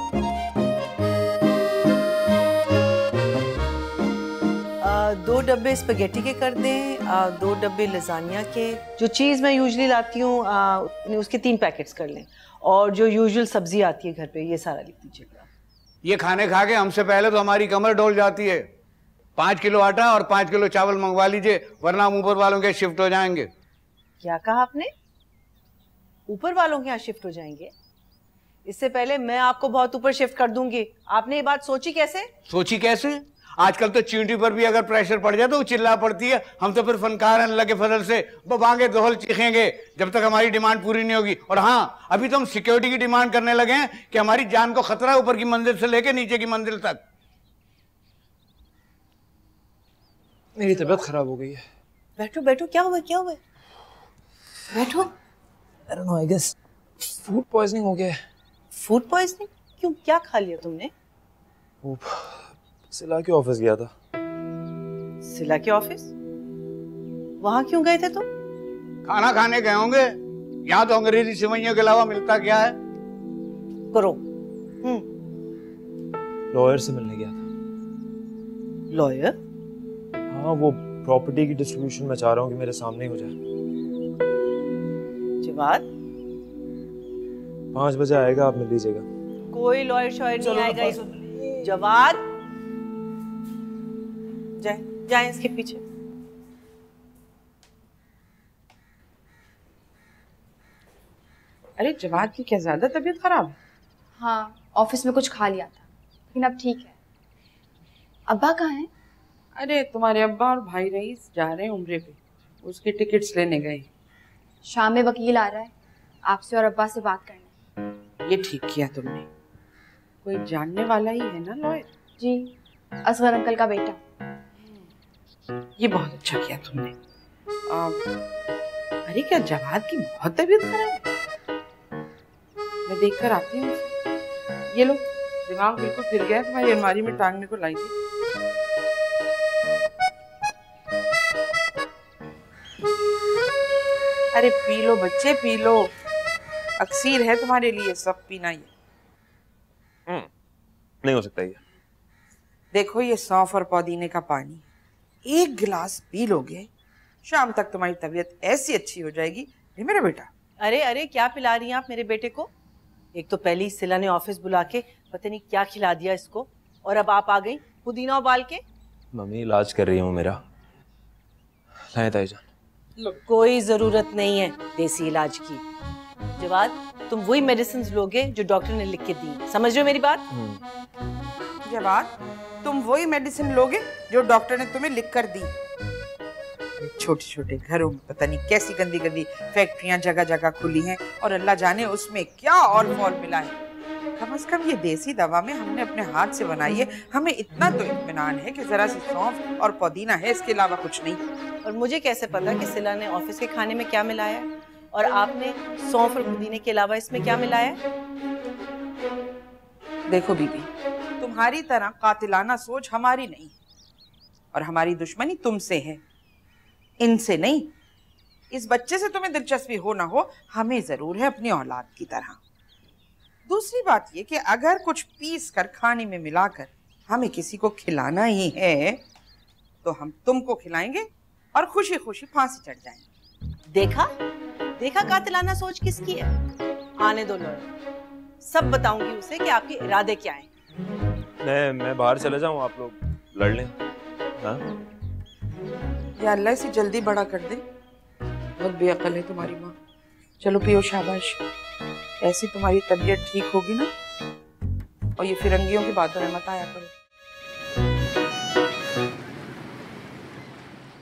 2 डब्बे स्पेगेटी के कर दें, 2 डब्बे लजानिया के। जो चीज़ मैं यूजुअली लाती हूँ उसके 3 पैकेट्स कर लें, और जो यूजुअल सब्जी आती है घर पे ये सारा लिख दीजिएगा। ये खाने खा के हमसे पहले तो हमारी कमर डोल जाती है। 5 किलो आटा और 5 किलो चावल मंगवा लीजिए, वरना हम ऊपर वालों के शिफ्ट हो जाएंगे। क्या कहा आपने? ऊपर वालों के यहाँ शिफ्ट हो जाएंगे? इससे पहले मैं आपको बहुत ऊपर शिफ्ट कर दूंगी। आपने ये बात सोची कैसे? सोची कैसे? आजकल तो चींटी पर भी अगर प्रेशर पड़ जाए तो वो चिल्ला पड़ती है। हम तो फिर फनकार हैं अल्लाह के फजल से, बबांगे दोहल चीखेंगे जब तक हमारी डिमांड पूरी नहीं होगी। और हाँ, अभी तो हम सिक्योरिटी की डिमांड करने लगे हैं कि हमारी जान को खतरा है ऊपर की मंजिल से लेके नीचे की मंजिल तक। मेरी तबीयत खराब हो गई है। बैठो बैठो, क्या हुआ क्या हुआ? बैठो। I don't know, I guess food poisoning हो गया है। Food poisoning? क्यों, क्या खा लिया तुमने? सिला के ऑफिस गया था। सिला के ऑफिस? वहां क्यों गए थे तुम? खाना खाने गए होंगे। यहाँ तो अंग्रेजी सिवैयों के अलावा मिलता क्या है? करो। लॉयर से मिलने गया था। लॉयर? हाँ, वो प्रॉपर्टी की डिस्ट्रीब्यूशन में चाह रहा हूँ कि मेरे सामने ही हो जाए। जवाद? 5 बजे आएगा, आप मिल लीजिएगा। कोई लॉयर शॉयर नहीं आएगा। जवाद, जाए इसके पीछे। अरे जवाद की क्या ज्यादा तबीयत खराब है? हाँ, ऑफिस में कुछ खा लिया था, लेकिन अब ठीक है। अब्बा कहाँ हैं? अरे तुम्हारे अब्बा और भाई रईस जा रहे हैं उम्रे पे, उसके टिकट्स लेने गए। शाम में वकील आ रहा है, आपसे और अब्बा से बात करने। ये ठीक किया तुमने, कोई जानने वाला ही है ना लॉयर? जी, असगर अंकल का बेटा। ये बहुत अच्छा किया तुमने। अरे क्या जवाद की बहुत तबीयत खराब है? मैं देख कर आती हूँ। ये लो दिमाग बिल्कुल फिर गया, तुम्हारी अलमारी में टांगने को लाई थी। अरे पी लो बच्चे, पी लो, अक्सीर है तुम्हारे लिए सब पीना। ये नहीं हो सकता ये। देखो ये सौंफ और पुदीने का पानी, एक गिलास पी लोगे शाम तक तुम्हारी तबीयत ऐसी अच्छी हो जाएगी। ये मेरा बेटा। अरे अरे क्या पिला रही हैं आप मेरे बेटे को? एक तो पहले ही सिला ने ऑफिस बुला के पता नहीं क्या खिला दिया इसको, और अब आप आ गई पुदीना उबाल के। मम्मी इलाज कर रही हूँ मेरा। लाए ताईजान। कोई जरूरत नहीं है देसी इलाज की। जवाद, तुम वही मेडिसिन लोगे जो डॉक्टर ने लिख के दी, समझ रहे हो मेरी बात? जवाद, तुम वही मेडिसिन लोगे जो डॉक्टर ने तुम्हें लिख कर दी। छोटे छोटे घरों में पता नहीं कैसी गंदी गंदी फैक्ट्रियां जगह जगह खुली हैं, और अल्लाह जाने उसमें क्या और फॉल मिला है। कम से कम ये देसी दवा में हमने अपने हाथ से बनाई है, हमें इतना तो इत्मीनान है कि जरा सी सौंफ और पुदीना है, इसके अलावा कुछ नहीं। और मुझे कैसे पता कि सिला ने ऑफिस के खाने में क्या मिलाया है, और आपने सौंफ और पुदीने के अलावा इसमें क्या मिलाया है? देखो बीबी, तुम्हारी तरह कातिलाना सोच हमारी नहीं, और हमारी दुश्मनी तुमसे है, इनसे नहीं। इस बच्चे से तुम्हें दिलचस्पी हो ना हो, हमें जरूर है अपनी औलाद की तरह। दूसरी बात ये कि अगर कुछ पीस कर खाने में मिलाकर हमें किसी को खिलाना ही है तो हम तुमको खिलाएंगे और खुशी खुशी फांसी चढ़ जाएंगे। देखा देखा कातिलाना सोच किसकी है? आने दो लॉयर, सब बताऊंगी उसे कि आपके इरादे क्या हैं। मैं बाहर चले जाऊं, आप लोग लड़ लें। हाँ? या अल्लाह से जल्दी बड़ा कर दे। बहुत बेअकल है तुम्हारी माँ। चलो पियो, शाबाश। ऐसी तुम्हारी तबीयत ठीक होगी ना, और ये फिरंगियों की बातों में मत आया करो।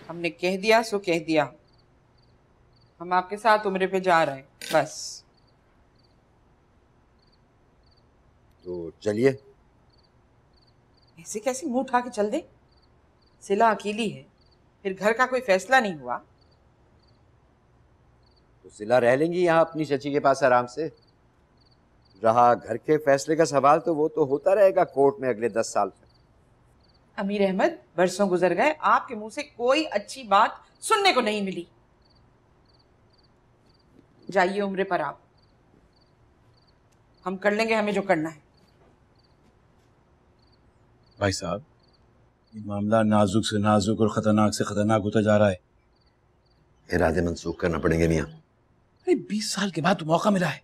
हमने कह दिया सो कह दिया, हम आपके साथ उम्रे पे जा रहे हैं, बस। तो चलिए। ऐसे कैसे मुंह उठा के चल दे? सिला अकेली है, फिर घर का कोई फैसला नहीं हुआ तो सिला रह लेंगी यहाँ अपनी चची के पास आराम से। रहा घर के फैसले का सवाल तो वो तो होता रहेगा कोर्ट में अगले 10 साल तक। अमीर अहमद, बरसों गुजर गए, आपके मुंह से कोई अच्छी बात सुनने को नहीं मिली। जाइए उम्रे पर आप, हम कर लेंगे हमें जो करना है। भाई साहब, ये मामला नाजुक से नाजुक और खतरनाक से खतरनाक होता जा रहा है। इरादे मंसूख करना पड़ेंगे मियाँ। अरे 20 साल के बाद तो मौका मिला है।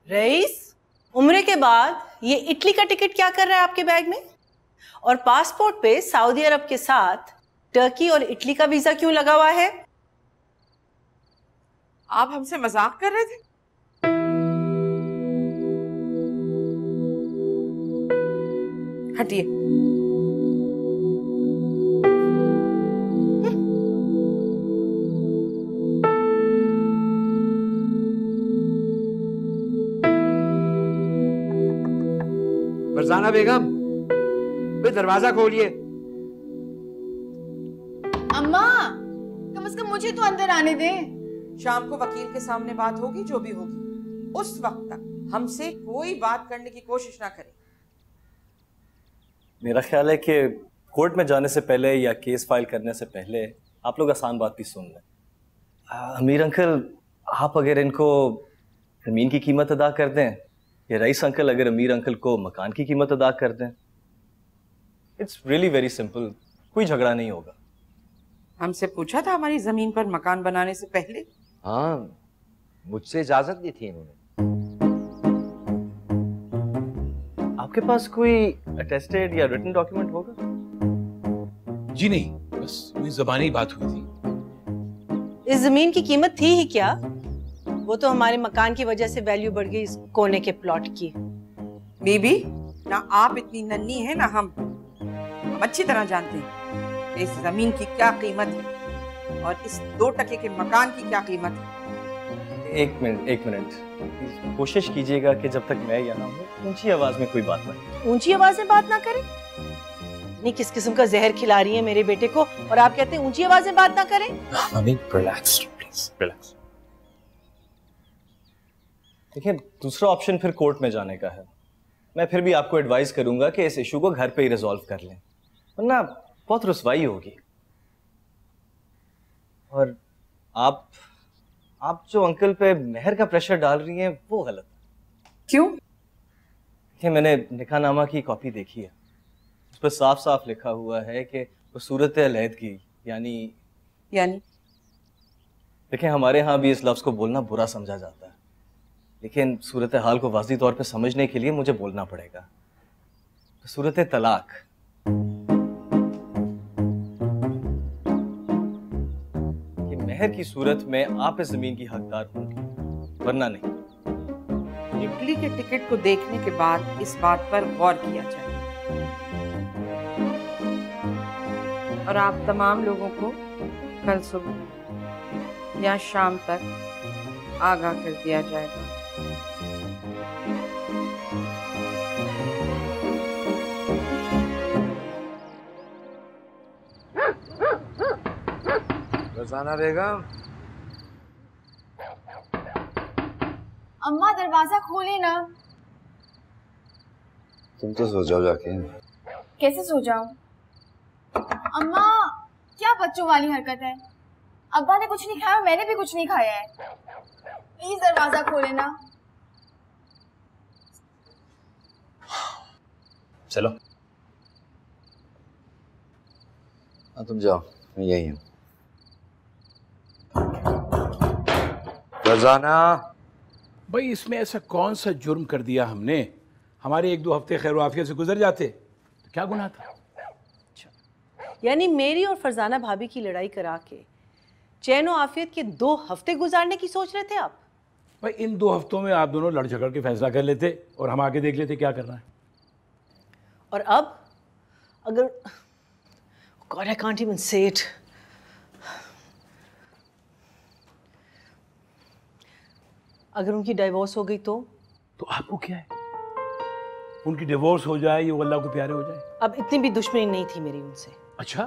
रईस, उम्रे के बाद ये इटली का टिकट क्या कर रहा है आपके बैग में? और पासपोर्ट पे सऊदी अरब के साथ टर्की और इटली का वीजा क्यों लगा हुआ है? आप हमसे मजाक कर रहे थे? हटिए। फरजाना बेगम, दरवाजा खोलिए। अम्मा, कम से कम मुझे तो अंदर आने दे। शाम को वकील के सामने बात होगी, जो भी होगी, उस वक्त तक हमसे कोई बात करने की कोशिश ना करें। मेरा ख्याल है कि कोर्ट में जाने से पहले या केस फाइल करने से पहले आप लोग आसान बात भी सुन लें। अमीर अंकल, आप अगर इनको जमीन की कीमत अदा कर दें, या रईस अंकल अगर अमीर अंकल को मकान की कीमत अदा कर दें, इट्स रियली वेरी सिंपल, कोई झगड़ा नहीं होगा। हमसे पूछा था हमारी जमीन पर मकान बनाने से पहले? हाँ, मुझसे इजाजत दी थी इन्होंने। आपके पास कोई अटेस्टेड या रिटन डॉक्यूमेंट होगा? जी नहीं, बस वही ज़बानी बात हुई थी। इस जमीन की कीमत थी ही क्या? वो तो हमारे मकान की वजह से वैल्यू बढ़ गई इस कोने के प्लॉट की। बीबी, ना आप इतनी नन्ही है ना हम अच्छी तरह जानते हैं कि इस जमीन की क्या कीमत है और इस 2 टके के मकान की क्या कीमत है। एक मिनट, कोशिश कीजिएगा कि जब तक मैं यहाँ हूँ ऊंची आवाज में कोई बात ना करें। ऊंची आवाज में बात ना करें? नहीं, किस किस्म का जहर खिला रही है मेरे बेटे को, और आप कहते हैं ऊंची आवाज में बात ना करें? Mummy, relax please, relax. देखिए, दूसरा ऑप्शन फिर कोर्ट में जाने का है। मैं फिर भी आपको एडवाइस करूंगा कि इस इशू को घर पे ही रिजॉल्व कर लें, वरना बहुत रुसवाई होगी। और आप जो अंकल पे मेहर का प्रेशर डाल रही हैं वो गलत है। क्यों? देखिए, मैंने निकाहनामा की कॉपी देखी है, उस पर साफ साफ लिखा हुआ है कि वो सूरत अलहदगी यानी देखिए, हमारे यहाँ भी इस लफ्ज़ को बोलना बुरा समझा जाता है, लेकिन सूरत हाल को वाज़ी तौर पे समझने के लिए मुझे बोलना पड़ेगा। तो सूरत तलाक। कि मेहर की सूरत में आप इस ज़मीन की हकदार होंगे, वरना नहीं। इटली के टिकट को देखने के बाद इस बात पर गौर किया जाए और आप तमाम लोगों को कल सुबह या शाम तक आगाह कर दिया जाएगा। रज़ाना बेगम, अम्मा दरवाजा खोले ना। तुम तो सो जाओ जाके। कैसे सो जाऊं? अम्मा, क्या बच्चों वाली हरकत है? अब्बा ने कुछ नहीं खाया और मैंने भी कुछ नहीं खाया है। प्लीज दरवाजा खोले ना। चलो, हाँ तुम जाओ, मैं यही हूँ। रज़ाना। भाई, इसमें ऐसा कौन सा जुर्म कर दिया हमने? हमारे 1-2 हफ्ते खैर आफियत से गुजर जाते तो क्या गुनाह था? यानी मेरी और फरजाना भाभी की लड़ाई करा के चैन और आफियत के 2 हफ्ते गुजारने की सोच रहे थे आप? भाई, इन 2 हफ्तों में आप दोनों लड़ झगड़ के फैसला कर लेते और हम आगे देख लेते क्या करना है। और अब अगर God, I can't even say it. अगर उनकी डाइवोर्स हो गई तो आपको क्या है? उनकी डिवोर्स हो जाए, ये अल्लाह को प्यारे हो जाए। अब इतनी भी दुश्मनी नहीं थी मेरी उनसे। अच्छा,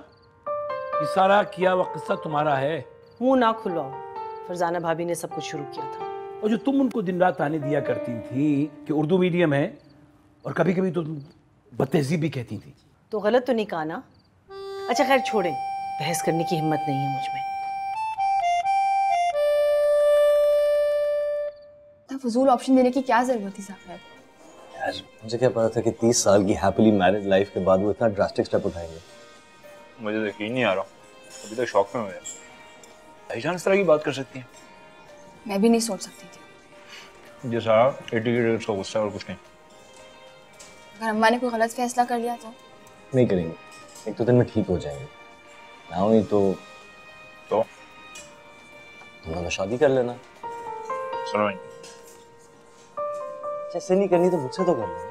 ये सारा किया हुआ किस्सा तुम्हारा है? मुंह ना खुलवाओ, फरजाना भाभी ने सब कुछ शुरू किया था। और जो तुम उनको दिन रात ताने दिया करती थी कि उर्दू मीडियम है और कभी कभी तो बदतहजीब भी कहती थी, तो गलत तो नहीं कहा ना? अच्छा खैर छोड़ें, बहस करने की हिम्मत नहीं है मुझ में। फजूल ऑप्शन देने की क्या जरूरत थी साफिया? यार, मुझे क्या पता था कि 30 साल की हैप्पीली मैरिड लाइफ के बाद वो इतना ड्रास्टिक स्टेप उठाएंगे। मुझे तो यकीन नहीं आ रहा, अभी तक शॉक में हो गया। भाईजान इस तरह की बात कर सकती हैं? मैं भी नहीं सोच सकती थी। ये सारा 80 की रेट का गुस्सा और कुछ नहीं। अगर अम्मा ने कोई गलत फैसला कर लिया तो? नहीं करेंगे, 1-2 दिन में ठीक हो जाएंगे। ना हुई तो तुम लोग शादी कर लेना। सुनो, जैसे नहीं करनी तो मुझसे तो कर लेना।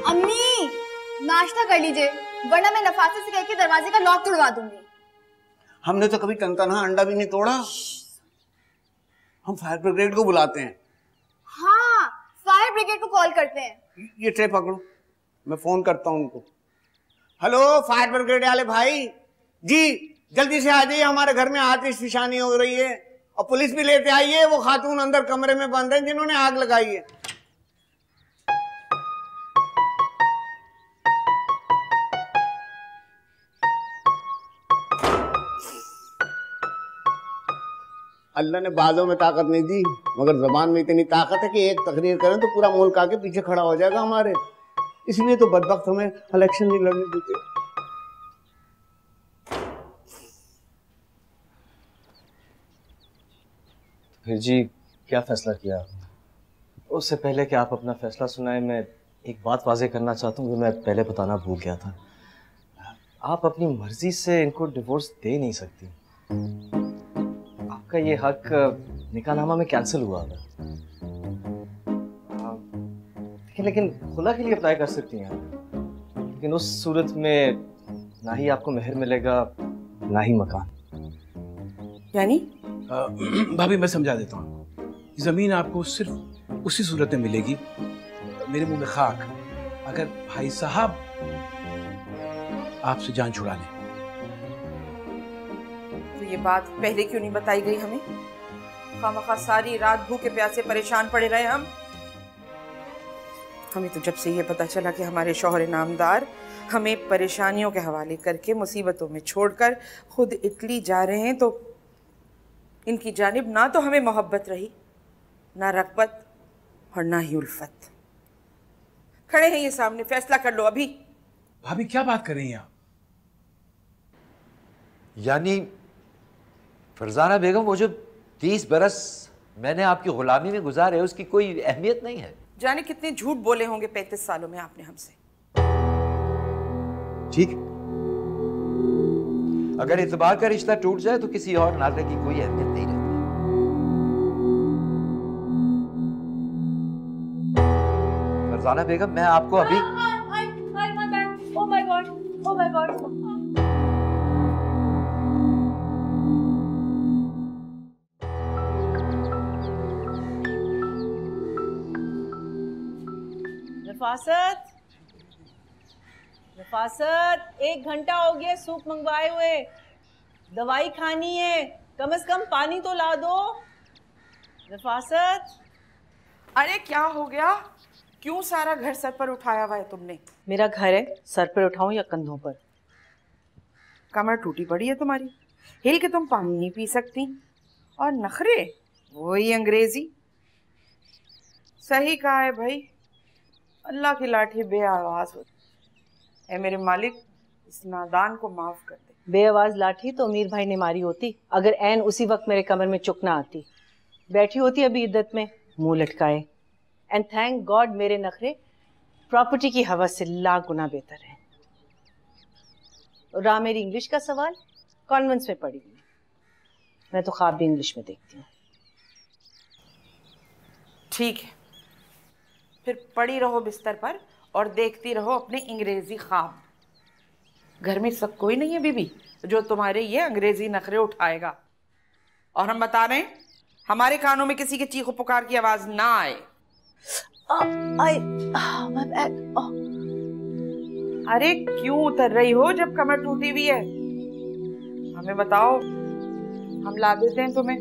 अम्मी, नाश्ता कर लीजिए, वरना मैं नफासे से कह के दरवाजे का लॉक तोड़वा दूंगी। हमने तो कभी तनतनहा अंडा भी नहीं तोड़ा। हम फायर ब्रिगेड को बुलाते हैं। हाँ, फायर ब्रिगेड को कॉल करते हैं। ये ट्रे पकड़ो, मैं फोन करता हूँ उनको। हेलो फायर ब्रिगेड वाले भाई जी, जल्दी से आ जाइए, हमारे घर में आतिश फिशानी हो रही है और पुलिस भी लेते आइए। वो खातून अंदर कमरे में बंद है जिन्होंने आग लगाई है। अल्लाह ने बाजों में ताकत नहीं दी, मगर जबान में इतनी ताकत है कि एक तकरीर करें तो पूरा मुल्क आके पीछे खड़ा हो जाएगा हमारे। इसलिए तो बदबख्त हमें इलेक्शन नहीं लड़ने देते। फिर जी क्या फैसला किया आपने? उससे पहले कि आप अपना फैसला सुनाए, मैं एक बात वाजे करना चाहता हूँ जो मैं पहले बताना भूल गया था। आप अपनी मर्जी से इनको डिवोर्स दे नहीं सकती। आपका ये हक निकाहनामा में कैंसिल हुआ है। लेकिन खुला के लिए अप्लाई कर सकती हैं, लेकिन उस सूरत में ना ही आपको मेहर मिलेगा ना ही मकान। यानी भाभी मैं समझा देता हूँ, जमीन आपको सिर्फ उसी सूरत में मिलेगी, मेरे मुंह में खाक, अगर भाई साहब आपसे जान छुड़ा लें। तो ये बात पहले क्यों नहीं बताई गई हमें? खामखा सारी रात भूखे प्यासे परेशान पड़े रहे हम। हमें तो जब से ये पता चला कि हमारे शौहर नामदार हमें परेशानियों के हवाले करके मुसीबतों में छोड़कर खुद इटली जा रहे हैं, तो इनकी जानिब ना तो हमें मोहब्बत रही, ना रग़बत और ना ही उल्फत। खड़े हैं ये सामने, फैसला कर लो अभी। भाभी क्या बात कर रही हैं आप? यानी फरजाना बेगम, वो जो 30 बरस मैंने आपकी गुलामी में गुजारे उसकी कोई अहमियत नहीं है? जाने कितने झूठ बोले होंगे 35 सालों में आपने हमसे। ठीक, अगर इतबार का रिश्ता टूट जाए तो किसी और नाते की कोई अहमियत नहीं रहती। फरजाना बेगम, मैं आपको अभी Oh my God! Oh my God! नफासत, नफासत, 1 घंटा हो गया सूप मंगवाए हुए, दवाई खानी है, कम से कम पानी तो ला दो। नफासत। अरे क्या हो गया? क्यों सारा घर सर पर उठाया हुआ है तुमने? मेरा घर है, सर पर उठाऊं या कंधों पर? कमर टूटी पड़ी है तुम्हारी, हिल के तुम पानी नहीं पी सकती, और नखरे वही अंग्रेजी। सही कहा है भाई, अल्लाह की लाठी बेआवाज होती है। मेरे मालिक, इस नादान को माफ कर दे। बेआवाज लाठी तो अमीर भाई ने मारी होती, अगर ऐन उसी वक्त मेरे कमर में चुक ना आती। बैठी होती अभी इद्दत में मुंह लटकाए। एंड थैंक गॉड मेरे नखरे प्रॉपर्टी की हवस से लाख गुना बेहतर है। रहा मेरी इंग्लिश का सवाल, कॉन्वेंट्स में पढ़ी हुई, मैं तो ख्वाब भी इंग्लिश में देखती हूँ। ठीक है, फिर पड़ी रहो बिस्तर पर और देखती रहो अपने अंग्रेजी ख्वाब। घर में सब कोई नहीं है बीबी जो तुम्हारे ये अंग्रेजी नखरे उठाएगा। और हम बता रहे हैं, हमारे कानों में किसी के चीखो पुकार की आवाज ना आए। अरे क्यों उतर रही हो जब कमर टूटी हुई है? हमें बताओ, हम ला देते हैं तुम्हें।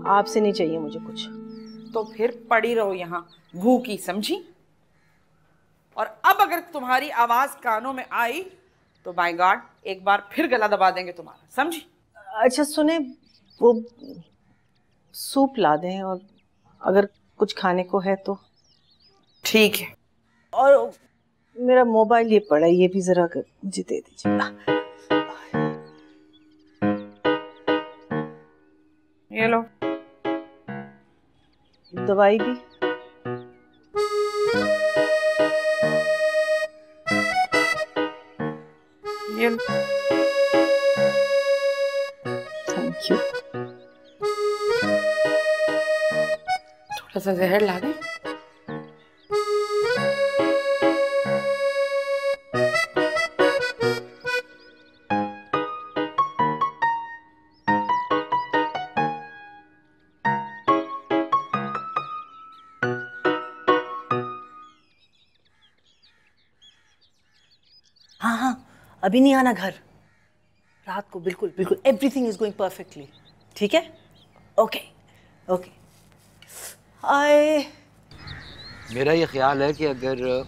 आपसे नहीं चाहिए मुझे कुछ। तो फिर पड़ी रहो यहाँ भूखी, समझी? और अब अगर तुम्हारी आवाज कानों में आई तो बाय गॉड एक बार फिर गला दबा देंगे तुम्हारा, समझी? अच्छा सुने, वो सूप ला दें, और अगर कुछ खाने को है तो ठीक है। और मेरा मोबाइल ये पड़ा है, ये भी जरा मुझे दे दीजिए। ये लो। दवाई भी। ये लो। Thank you. थोड़ा सा जहर ला दें? हाँ हाँ, अभी नहीं आना घर, रात को। बिल्कुल बिल्कुल, एवरीथिंग इज गोइंग परफेक्टली। ठीक है? Okay okay. आए, मेरा ये ख्याल है कि अगर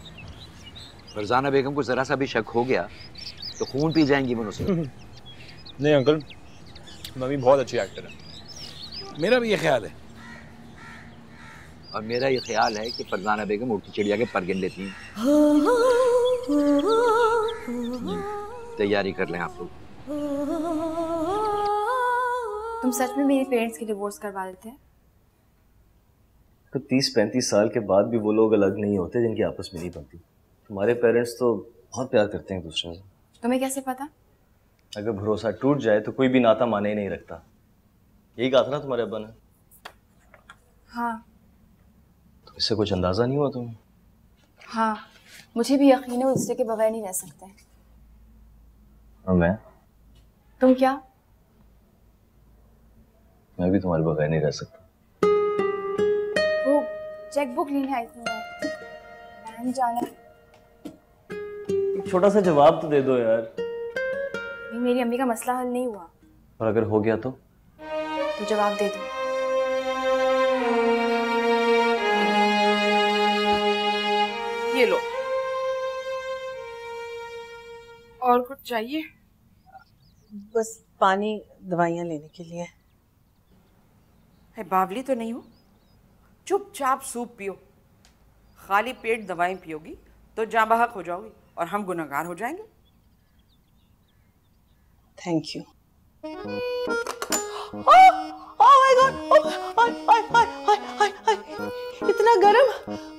फरजाना बेगम को जरा सा भी शक हो गया तो खून पी जाएंगी वो नुसरत। नहीं अंकल, मम्मी बहुत अच्छी एक्टर है। मेरा भी ये ख्याल है। और मेरा ये ख्याल है कि फरजाना बेगम उड़ती चिड़िया के पर गिन लेती हैं। तैयारी कर लें आप लोग। तुम सच में मेरे पेरेंट्स की डिवोर्स करवा देते हैं? तो 30-35 साल के बाद भी वो लोग अलग नहीं होते जिनकी आपस में नहीं बनती। तुम्हारे पेरेंट्स तो बहुत प्यार करते हैं एक दूसरे से। तुम्हें कैसे पता? अगर भरोसा टूट जाए तो कोई भी नाता माने ही नहीं रखता। यही कहा था ना तुम्हारे अब्बा ने? हाँ। तो इससे कुछ अंदाजा नहीं हुआ तुम्हें? हाँ, मुझे भी यकीन है वो दूसरे के बगैर नहीं रह सकते। और मैं? तुम क्या? मैं भी तुम्हारे बगैर नहीं रह सकता। वो चेकबुक लेने आई थी मैं, बैंक जाना। एक छोटा सा जवाब तो दे दो यार। नहीं, मेरी अम्मी का मसला हल नहीं हुआ। और अगर हो गया तो जवाब दे दो। ये लो। और कुछ चाहिए? बस पानी, दवाइयाँ लेने के लिए। है बावली तो नहीं हो? चुपचाप सूप पियो। खाली पेट दवाएं पियोगी तो जाँ बहक हो जाओगी और हम गुनहगार हो जाएंगे। Thank you. Oh my God, इतना गरम।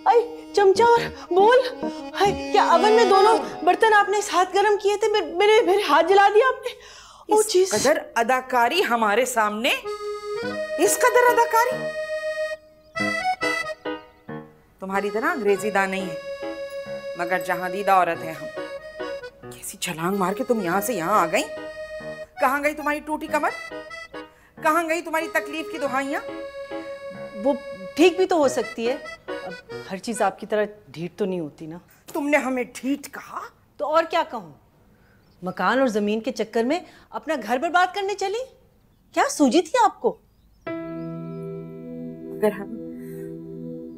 आई चमचा और बोल। हाय, क्या अवन में दोनों बर्तन आपने इस हाथ गरम किए थे? मेरे हाथ जला दिया आपने। ओ चीज, कदर अदाकारी हमारे सामने, इस कदर अदाकारी। तुम्हारी तरह अंग्रेजी दान नहीं है, मगर जहांदीदा औरत है हम। कैसी छलांग मार के तुम यहाँ से यहाँ आ गई? कहाँ गई तुम्हारी टूटी कमर? कहाँ गई तुम्हारी तकलीफ की दुहाइयाँ? वो ठीक भी तो हो सकती है। अब हर चीज आपकी तरह ढीठ तो नहीं होती ना। तुमने हमें ढीठ कहा? तो और क्या कहूँ? मकान और जमीन के चक्कर में अपना घर बर्बाद करने चली? क्या सूझी थी आपको? अगर हम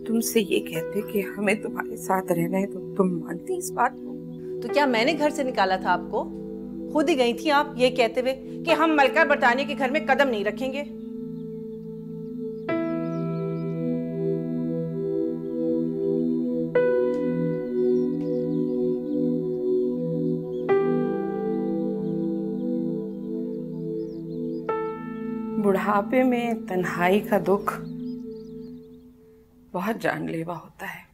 तुमसे ये कहते कि हमें तुम्हारे साथ रहना है तो तुम मानती इस बात को? तो क्या मैंने घर से निकाला था आपको? खुद ही गई थी आप ये कहते हुए कि हम मलका बरतानिया के घर में कदम नहीं रखेंगे। बुढ़ापे में तन्हाई का दुख बहुत जानलेवा होता है।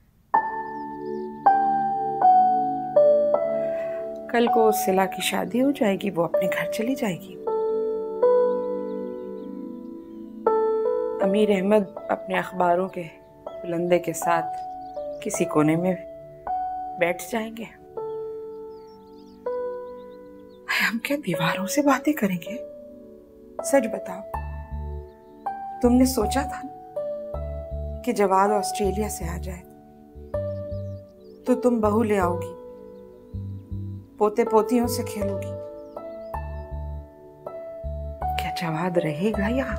कल को सिला की शादी हो जाएगी, वो अपने घर चली जाएगी। अमीर अहमद अपने अखबारों के बुलंदे के साथ किसी कोने में बैठ जाएंगे। हम क्या दीवारों से बातें करेंगे? सच बताओ, तुमने सोचा था कि जवाद ऑस्ट्रेलिया से आ जाए तो तुम बहू ले आओगी, पोते पोतियों से खेलोगी? क्या जवाद रहेगा यहाँ?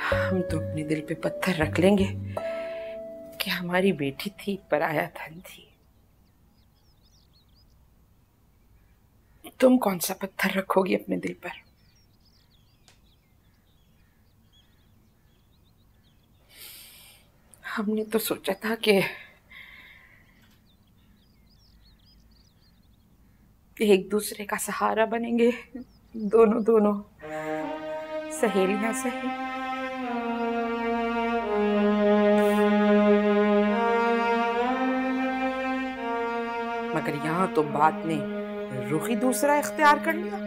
हम तो अपने दिल पे पत्थर रख लेंगे कि हमारी बेटी थी, पराया धन थी। तुम कौन सा पत्थर रखोगी अपने दिल पर? हमने तो सोचा था कि एक दूसरे का सहारा बनेंगे, दोनों सहेलियां सही। मगर यहाँ तो बात ने रुख ही दूसरा इख्तियार कर लिया।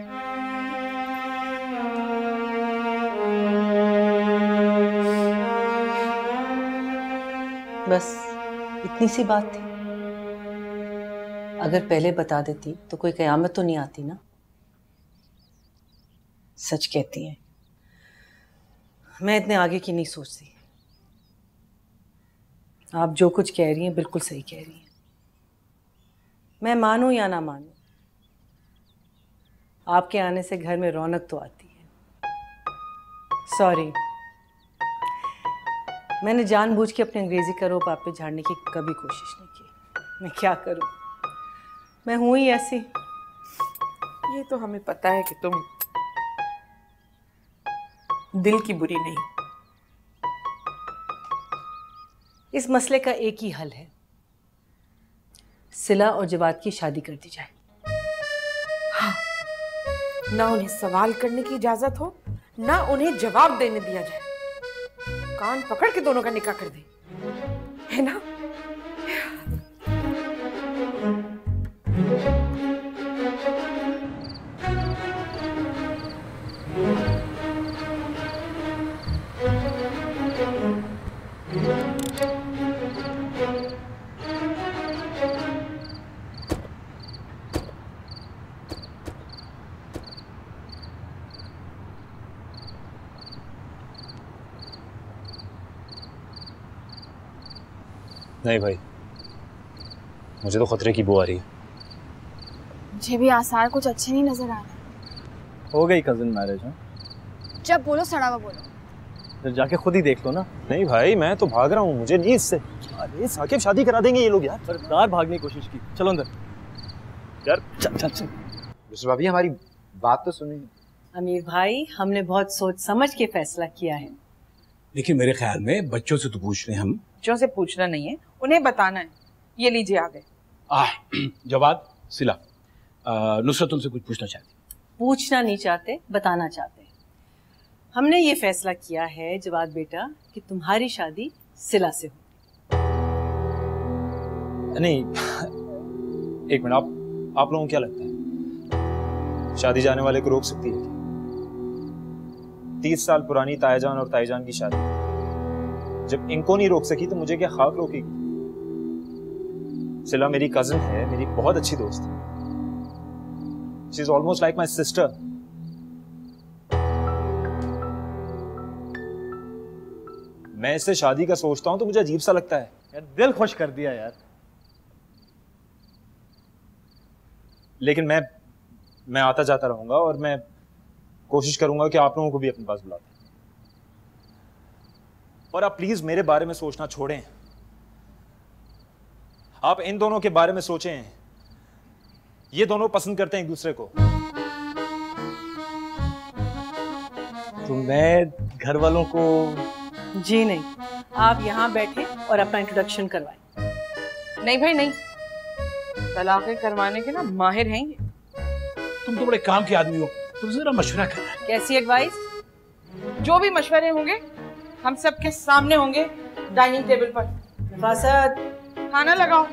बस इतनी सी बात थी। अगर पहले बता देती तो कोई कयामत तो नहीं आती ना। सच कहती हैं, मैं इतने आगे की नहीं सोचती। आप जो कुछ कह रही हैं बिल्कुल सही कह रही हैं। मैं मानूं या ना मानूं, आपके आने से घर में रौनक तो आती है। सॉरी, मैंने जानबूझ के अपने अंग्रेजी का रोब आप पे झाड़ने की कभी कोशिश नहीं की। मैं क्या करूं, मैं हूं ही ऐसी। ये तो हमें पता है कि तुम दिल की बुरी नहीं। इस मसले का एक ही हल है, सिला और जवाद की शादी कर दी जाए। हाँ, ना उन्हें सवाल करने की इजाजत हो, ना उन्हें जवाब देने दिया जाए। कान पकड़ के दोनों का निकाह कर दे, है ना? नहीं भाई, मुझे तो खतरे की बू आ रही है। मुझे भी आसार कुछ अच्छे नहीं नजर आ रहे। हो गई कजिन मैरिज? जब बोलो सड़ा हुआ बोलो। फिर जाके खुद ही देख लो ना। नहीं भाई, मैं तो भाग रहा हूँ, मुझे नहीं इससे। अरे साकिब शादी करा देंगे ये लोग यार। सरदार भागने की कोशिश की, चलो अंदर। यार चल चल चल। भाभी हमारी बात तो सुनिए। अमीर भाई, हमने बहुत सोच समझ के फैसला किया है। देखिए मेरे ख्याल में बच्चों से तो पूछ लें हम। बच्चों से पूछना नहीं है, उन्हें बताना है। ये लीजिए आ गए। जवाद, सिला, नुसरत तुमसे कुछ पूछना चाहती। पूछना नहीं चाहते, बताना चाहते। हमने ये फैसला किया है जवाद बेटा कि तुम्हारी शादी सिला से हो। नहीं, एक मिनट, आप लोगों को क्या लगता है शादी जाने वाले को रोक सकती है? 30 साल पुरानी तायाजान और ताईजान की शादी जब इनको नहीं रोक सकी तो मुझे क्या खाक रोकेगी? सिला मेरी कजिन है, मेरी बहुत अच्छी दोस्त है। She is almost like my sister. मैं इससे शादी का सोचता हूं तो मुझे अजीब सा लगता है। यार दिल खुश कर दिया यार। लेकिन मैं आता जाता रहूंगा और मैं कोशिश करूंगा कि आप लोगों को भी अपने पास बुलाता। और आप प्लीज मेरे बारे में सोचना छोड़ें, आप इन दोनों के बारे में सोचें। ये दोनों पसंद करते हैं एक दूसरे को। तो मैं घर वालों को? जी नहीं, आप यहाँ बैठे और अपना इंट्रोडक्शन करवाएं। नहीं भाई नहीं, तलाक़ें करवाने के ना माहिर हैं ये। तुम तो बड़े काम के आदमी हो, तुम जरा मशवरा करना। कैसी एडवाइस? जो भी मशवरे होंगे हम सबके सामने होंगे डाइनिंग टेबल पर। नफासत, खाना लगाओ।